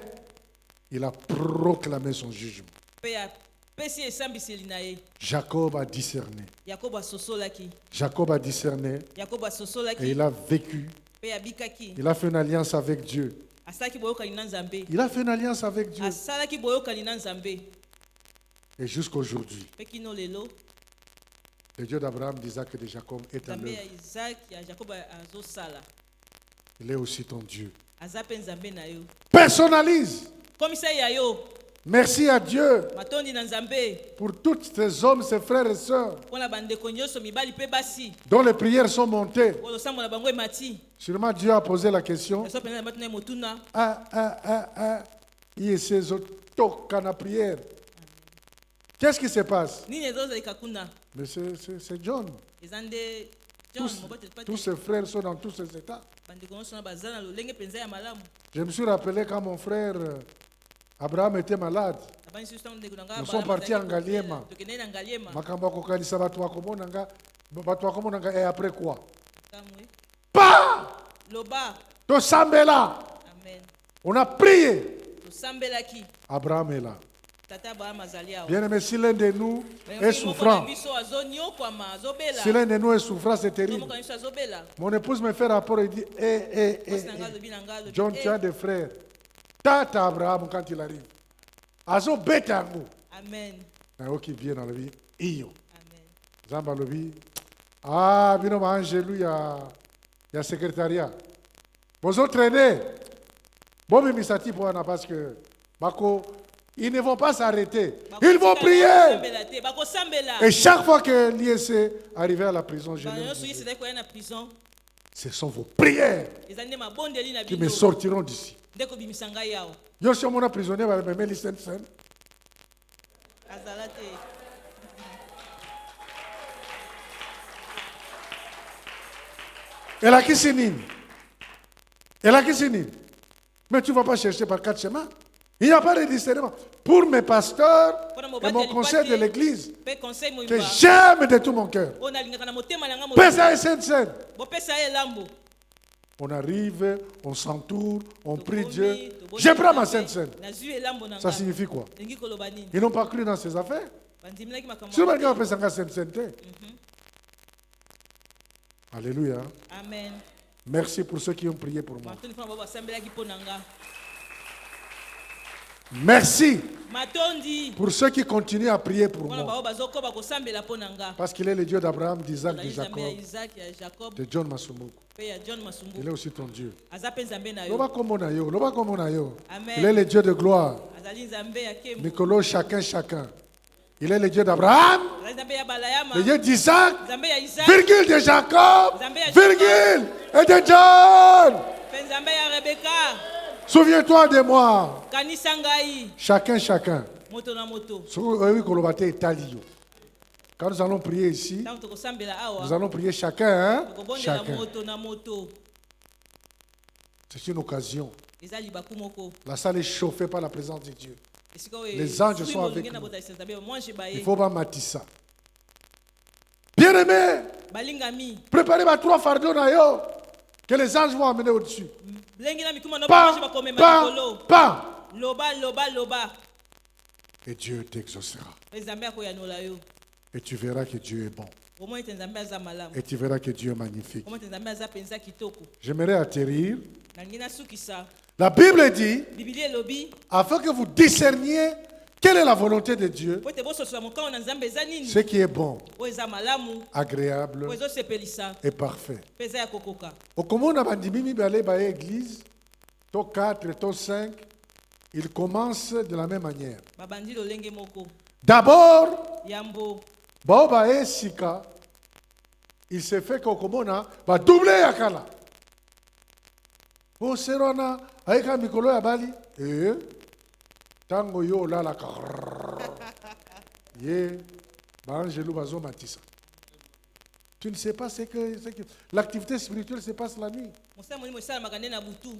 il a proclamé son jugement. Pe ya pesi esambiseli na ye. Jacob a discerné. Yakobo asosolaki. Jacob a discerné Yakobo et asosolaki. il a vécu. Pe abikaki. Il a fait une alliance avec Dieu. Asalaki boyokani na Nzambe. Il a fait une alliance avec Dieu. Asalaki boyokani na Nzambe. Et jusqu'aujourd'hui, Pe kino lelo, le Dieu d'Abraham, d'Isaac et de Jacob est à Nzambe ya l'œuvre. Isaac ya Jakobo azosala. Il est aussi ton Dieu. Aza pe Nzambe na yo. Personnalise. Komisa ya yo. Merci à Dieu Matondi na Nzambe. pour tous ces hommes, ces frères et sœurs Pona bandeko nyonso mibali pe basi. dont les prières sont montées. Oyo sambo na bango emati. Sûrement Dieu a posé la question. Eso penza batuna motuna. IEC toka na prière. Qu'est-ce qui se passe? Nini ezozalika kuna? Mais c'est John. Ezande John mobate Tous ses frères sont dans tous ces états. bandeko nyonso na baza na lolenge penza ya malamu. Je me suis rappelé quand mon frère Abraham était malade. Abani sisi tango ndeko na nga Nous sommes partis en Ngaliema. Tokende na Ngaliema. Makambo ya kokanisa bato bakomonanga et après quoi? Kamwe. Pas! Loba. Tosambela. Amen. On a prié. Tosambelaki. Abraham est là. Tata Abraham azali awa. Bien aimé, si l'un de nous est souffrant, Biso azonyokwama azobela. si l'un de nous est souffrant, c'est terrible. Tomoka biso azobela. Mon épouse me fait rapport et dit, Bosi na nga alobi na nga alobi, John, tu as des frères. Tata Abraham, quand il arrive. Azo betango. Amen. Qui vient dans la vie. Iyo. Amen. Zamba lobi. Ah, bino ma angelu ya secrétariat. Vous autres traînez. Bon, mais misati pour Anna parce que Bako, ils ne vont pas s'arrêter. Ils vont prier. Et chaque fois que l'IEC arrivait à la prison, je leur dis, ce sont vos prières qui me sortiront d'ici. Yo suis mon prisonnier, mais me listen sen. Elle a qui s'inine. Elle a qui s'inine. Mais tu ne vas pas chercher par quatre chemins. Il n'y a pas de discernement. Pour mes pasteurs et mon conseil de l'église, que j'aime de tout mon cœur. Pesa et Saint-Saint. On arrive, on s'entoure, on prie Dieu. Je prends ma Sainte-Saint. Ça signifie quoi? Ils n'ont pas cru dans ces affaires. Si on appelle ça Sainte-Saint. Alléluia. Amen. Merci pour ceux qui ont prié pour moi. Merci pour ceux qui continuent à prier pour moi. Parce qu'il est le Dieu d'Abraham, d'Isaac, de Jacob, de John Masumbuku. Il est aussi ton Dieu. Il est le Dieu de gloire. Nicolo, chacun. Il est le Dieu d'Abraham, le Dieu d'Isaac, virgule de Jacob, virgule et de John. Souviens-toi de moi. Chacun. Quand nous allons prier ici, nous allons prier chacun. C'est une occasion. La salle est chauffée par la présence de Dieu. Les anges sont avec nous. Il ne faut pas mater ça. Bien-aimé, préparez ma 3 fardeaux que les anges vont amener au-dessus. Pas. Et Dieu t'exaucera. Et tu verras que Dieu est bon. Et tu verras que Dieu est magnifique. J'aimerais atterrir. La Bible dit, afin que vous discerniez Quelle est la volonté de Dieu? po ete bososola mokano na nzambe eza nini Ce qui est bon, oyo eza malamu agréable oyo ezosepelisa et parfait. mpe eza ya kokoka. Okomona bandimi mibale ba église, to 4, to 5, ils commencent de la même manière. babandi lolenge moko D'abord, yambo bao ba esika, il se fait qu'okomona ba doubler yakala. O serona aika mikolo ya bali, tango yo lala ka. Ye ba angelo bazo matisa. Tu ne sais pas ce que l'activité spirituelle se passe la nuit. mosala molimo esalamaka nde na butu.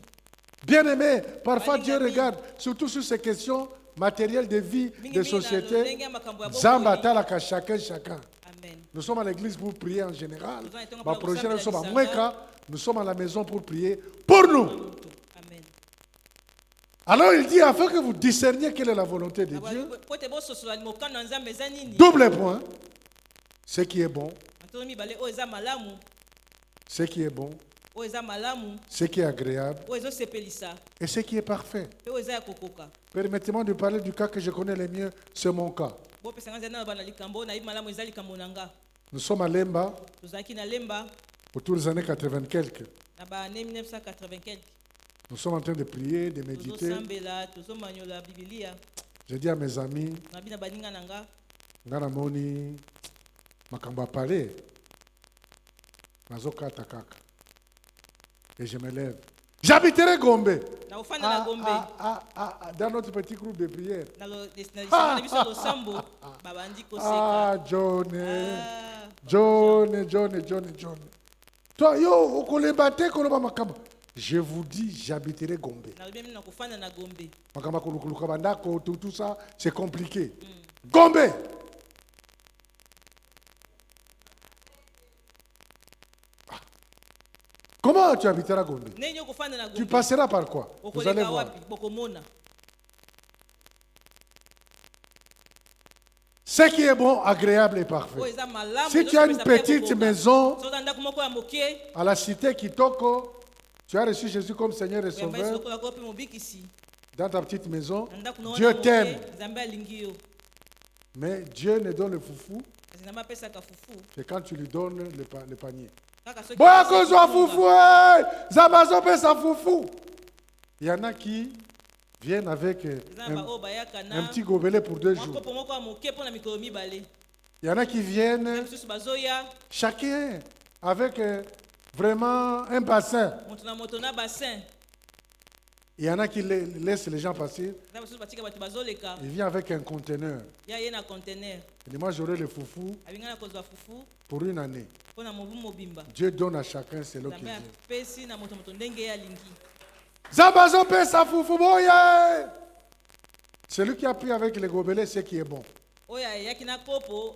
Bien-aimé, parfois Balinga Dieu mi. regarde, surtout sur ces questions matérielles de vie, Mingi de mingi na société. lolenge ya makambo ya bokoli. Zamba talaka chacun. Amen. Nous sommes à l'église pour prier en général. Nous sommes Ma prochaine, nous sommes à Lisanga. Mweka. Nous sommes à la maison pour prier pour nous. Amen. Alors il dit, afin que vous discerniez quelle est la volonté de Dieu, po ete bososola mokano na nzambe eza nini double point, ce qui est bon, matono mibale oyo eza malamu ce qui est bon, oyo eza malamu ce qui est agréable oyo ezosepelisa et ce qui est parfait. mpe oyo eza ya kokoka. Permettez-moi de parler du cas que je connais le mieux, c'est mon cas. bopesanga nzela naloba na likambo nayebi malamu eza likambo na nga. Nous sommes à Lemba, tozalaki na lemba autour des années 80 quelques. na baane 1980 quelque Nous sommes en train de prier, de méditer. tozosambela tozomanyola bibilia J'ai dit à mes amis, nabi na baninga na nga ngana moni makambo parler. Nazokata kaka. Et je me lève. J'habiterai Gombe. nakofanda na gombe Dans notre petit groupe de prière. na lisanga na biso losambo babandi koseka. Ah, John. Ah, John. Toi, yo, okolebate koloba makambo. Je vous dis, j'habiterai Gombe. nalobi mimi nakofanda na gombe. Makamba kolukuluka bandako, tout ça, c'est compliqué. Gombe. Comment tu habiteras Gombe? Neni okofanda na Tu gombe passeras par quoi? Vous allez okoleka voir. wapi bokomona. Ce qui est bon, agréable et oyo parfait. eza malamu Si tu as une ezosepelisa mpe petite kokoka. maison soki oza ndako moko ya moke à la cité Kitoko, tu as reçu Jésus comme Seigneur et oyamba Sauveur. yesu lokola mpe mobikisi Dans ta petite maison, na ndako na Dieu wana moke t'aime. nzambe alingi yo Mais Dieu ne donne le foufou kasi nzambe apesaka fufu que quand tu lui donnes le panier. kaka soki Boya apesi kozwa kotunga. foufou, Zamazo pesa foufou. Il y en a qui viennent avec eza na baoyo bayaka un na petit gobelet pour 2 mwa jours. kopo moko ya moke mpo na mikolo mibale. Il y en a qui viennent, misusu bazoya chacun avec vraiment un bassin. moto na moto na bassin. Il y en a qui laissent les gens passer. eza basusu batika bato bazoleka Il vient avec un conteneur. ya ye na contener Il dit, moi j'aurai le foufou abinga na kozwa fufu pour une année. mpo na mobu mobimba. Dieu donne à chacun selon qu'il nzambe veut. apesi na moto moto ndenge ye alingi. Zamazo pesa foufou boye. Celui qui a pris avec les gobelets, c'est qui est bon. oyo ayaki na kopo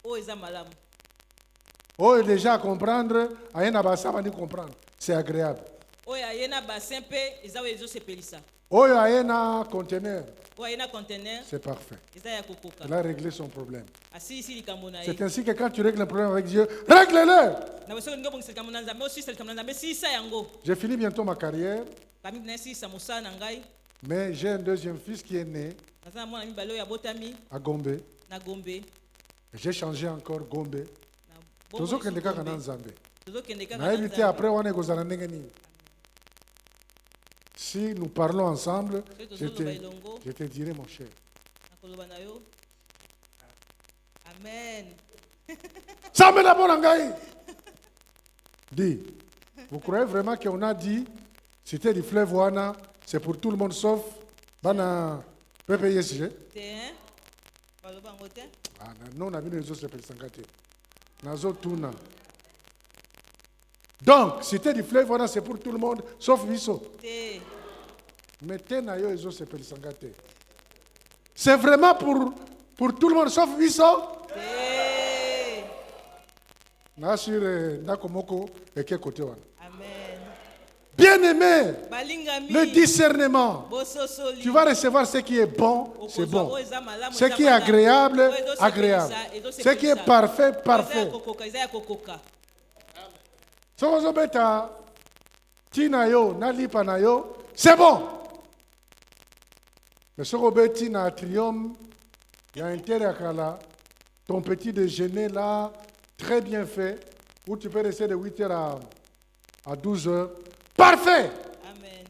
oyo eza malamu. Oh, déjà à comprendre, à un abassa, on dit comprendre. C'est agréable. oyo aye na bassin mpe eza oyo ezosepelisa. Oh, à un conteneur, oyo aye na contener c'est parfait. eza ya kokoka. Il a réglé son problème. asilisi likambo na ye. C'est ainsi que quand tu règles un problème avec Dieu, règle-le. na soki olingi obongisa likambo na nzambe osilisa likambo na nzambe silisa yango. J'ai fini bientôt ma carrière, kamiki nayesilisa mosala na ngai mais j'ai un deuxième fils qui est né naza na mwana mibale oyo abotami à Gombe. na gombe. J'ai changé encore Gombe. na bongo Tozokende lisusu kaka Gombe. na Nzambe. tozokende kaka na Nayebi te Nzambe. après wana ekozala ndenge nini. Si nous parlons ensemble, je te dirai mon cher. nakoloba na yo amen. Sambe na bona ngai. Dis, vous croyez vraiment qu'on a dit, c'était du fleuve wana, c'est pour tout le monde sauf bana PPSG? te hein? baloba yango te. Ah, non, na bino ezosepelisa te. Nazo tuna. Donc, c'était du fleuve wana, c'est pour tout le monde sauf biso. te Mais te na yo ezosepelisa te. C'est vraiment pour tout le monde sauf biso. te Nasure ndako moko eke côté wana. amen. Bien-aimé, balingami le discernement. bososoli Tu vas recevoir ce qui est bon, c'est okozwa bon. oyo eza malamu, Ce eza qui est malamu. agréable, Oyo ezosepelisa, agréable. ezosepelisa. Ce qui est parfait, eza ya parfait. kokoka eza ya kokoka. So ozobeta tina yo na lipa na yo, c'est bon. Mais ce Roberti na atrium, il y a un terre ton petit déjeuner là, très bien fait, où tu peux rester de 8h à 12h. Parfait! Amen.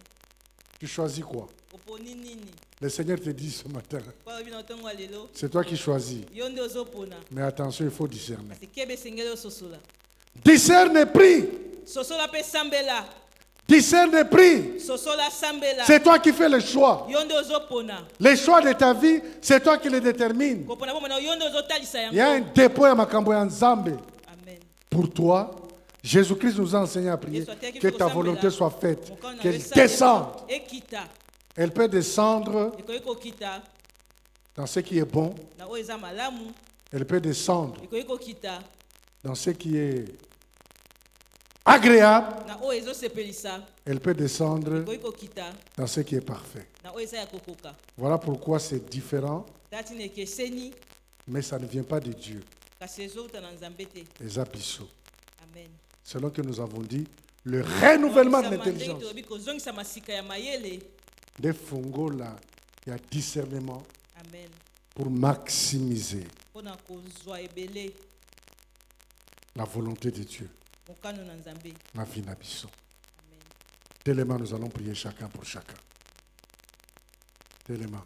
Tu choisis quoi? Oponi nini? Le Seigneur te dit ce matin, Kwa bino tongo lelo. c'est toi qui choisis. Yo nde ozopona. Mais attention, il faut discerner. Kasi kebe sengeli ososola. Discerne prie. Sosola pe sambela. Discerne prie. Sosola sambela. C'est toi qui fais le choix. Yo nde ozopona. Les choix de ta vie, c'est toi qui les détermines. Kopona bomona yo nde ozotalisa Il y a un yango. dépôt à Makambo ya Nzambe. Amen. Pour toi, Jésus-Christ nous a enseigné à prier que ta volonté soit faite, qu'elle descende. Ekita. Elle peut descendre Ekoki kokita. dans ce qui est bon. Na oyo eza malamu. Elle peut descendre Ekoki kokita. dans ce qui est agréable. Na oyo ezosepelisa. Elle peut descendre Ekoki kokita. dans ce qui est parfait. Na oyo eza ya kokoka. Voilà pourquoi c'est différent, Tati na ekeseni. mais ça ne vient pas de Dieu. Kasi ezouta na nzambe te. Les abissaux. Amen. Selon que nous avons dit, le renouvellement de l'intelligence. Kozongisa masika ya mayele. Des fongos là, il y a discernement Amen. pour maximiser Pona kozwa ebele. la volonté de Dieu. Mokano na nzambe. Ma vie n'abissons. Amen. Tellement nous allons prier chacun pour chacun. Tellement.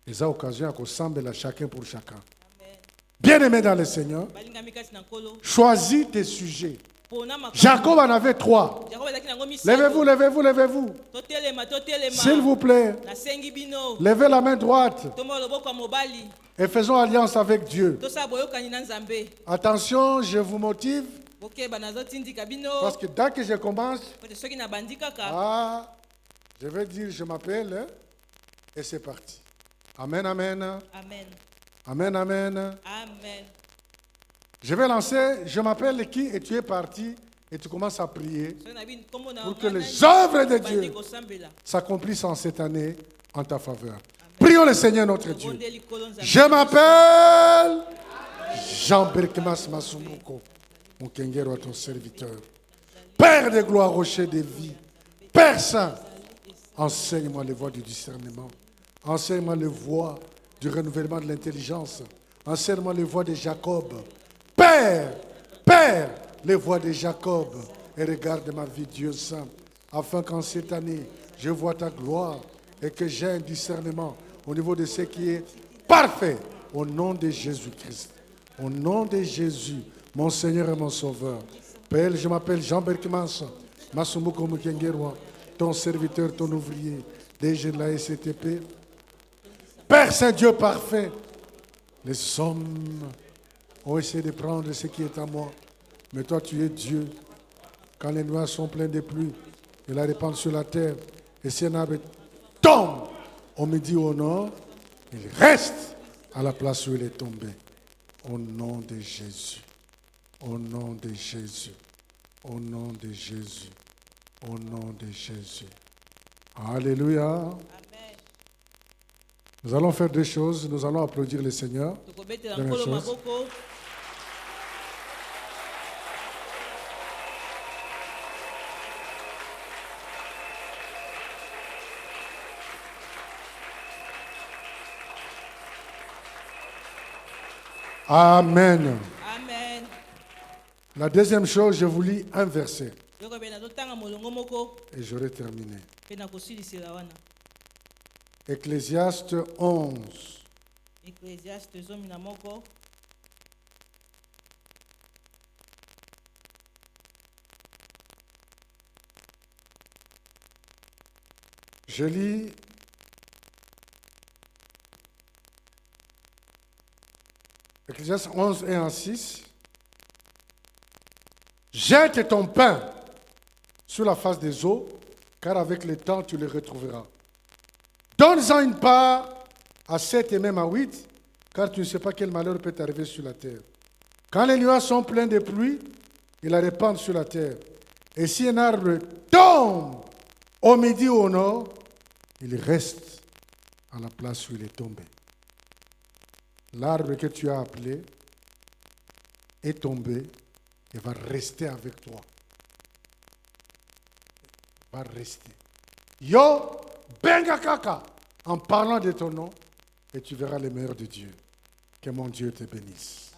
Les occasions à s'embêler chacun pour chacun. Amen. Bien-aimé dans le Seigneur, Balingami kasi na nkolo. choisis tes sujets. Pona makambo. Jacob en avait 3. Jacob ezalaki nango misato. Levez-vous, levez-vous, levez-vous. Totelema, totelema. S'il vous plaît, Nasengi bino. levez la main droite Tomba loboko ya mobali. et faisons alliance avec Dieu. Tosala boyokani na nzambe. Attention, je vous motive Bokeba nazotindika bino. parce que dès que je commence, Pote soki nabandi kaka. je vais dire je m'appelle hein, et c'est parti. Amen, amen. Amen. Amen, amen. Amen. Je vais lancer, je m'appelle qui et tu es parti et tu commences à prier Soki na bino kombo na pour que ngai les œuvres de bandi Dieu kosambela. s'accomplissent en cette année en ta faveur. Prions le Seigneur notre Dieu. Bondeli kolo nzambe. Je m'appelle Jean Berkmas Masumuko, mon Kengero, ton serviteur. Père de gloire, rocher de vie. Père Saint, enseigne-moi les voies du discernement. Enseigne-moi les voies du renouvellement de l'intelligence. Enseigne-moi les voies de Jacob. Père, Père, les voies de Jacob. Et regarde ma vie, Dieu Saint, afin qu'en cette année, je vois ta gloire et que j'ai un discernement au niveau de ce qui est parfait. Au nom de Jésus-Christ. Au nom de Jésus, mon Seigneur et mon Sauveur. Père, je m'appelle Jean Berkmas, Masumuko Mukengerwa, ton serviteur, ton ouvrier, DG de la SCTP. Père Saint-Dieu parfait, les hommes ont essayé de prendre ce qui est à moi, mais toi tu es Dieu. Quand les nuages sont pleins de pluie, ils la répandent sur la terre, et si un arbre tombe au midi ou au nord, il reste à la place où il est tombé. Au nom de Jésus, au nom de Jésus, au nom de Jésus, au nom de Jésus. Alléluia. Amen. Nous allons faire deux choses. Nous allons applaudir le Seigneur. Tokobetela Première nkolo chose. maboko. Amen. Amen. La deuxième chose, je vous lis un verset Yoko be nazotanga molongo moko et j'aurai terminé. mpe nakosilisela wana. Ecclésiaste 11. Ecclésiaste 11. Je lis Ecclésiaste 11, 1 à 6. Jette ton pain sur la face des eaux, car avec le temps tu les retrouveras. Donne-en une part à 7 et même à 8, car tu ne sais pas quel malheur peut t'arriver sur la terre. Quand les nuages sont pleins de pluie, ils la répandent sur la terre. Et si un arbre tombe au midi ou au nord, il reste à la place où il est tombé. L'arbre que tu as appelé est tombé et va rester avec toi. Va rester. Yo, benga kaka, en parlant de ton nom et tu verras les meilleurs de Dieu. Que mon Dieu te bénisse.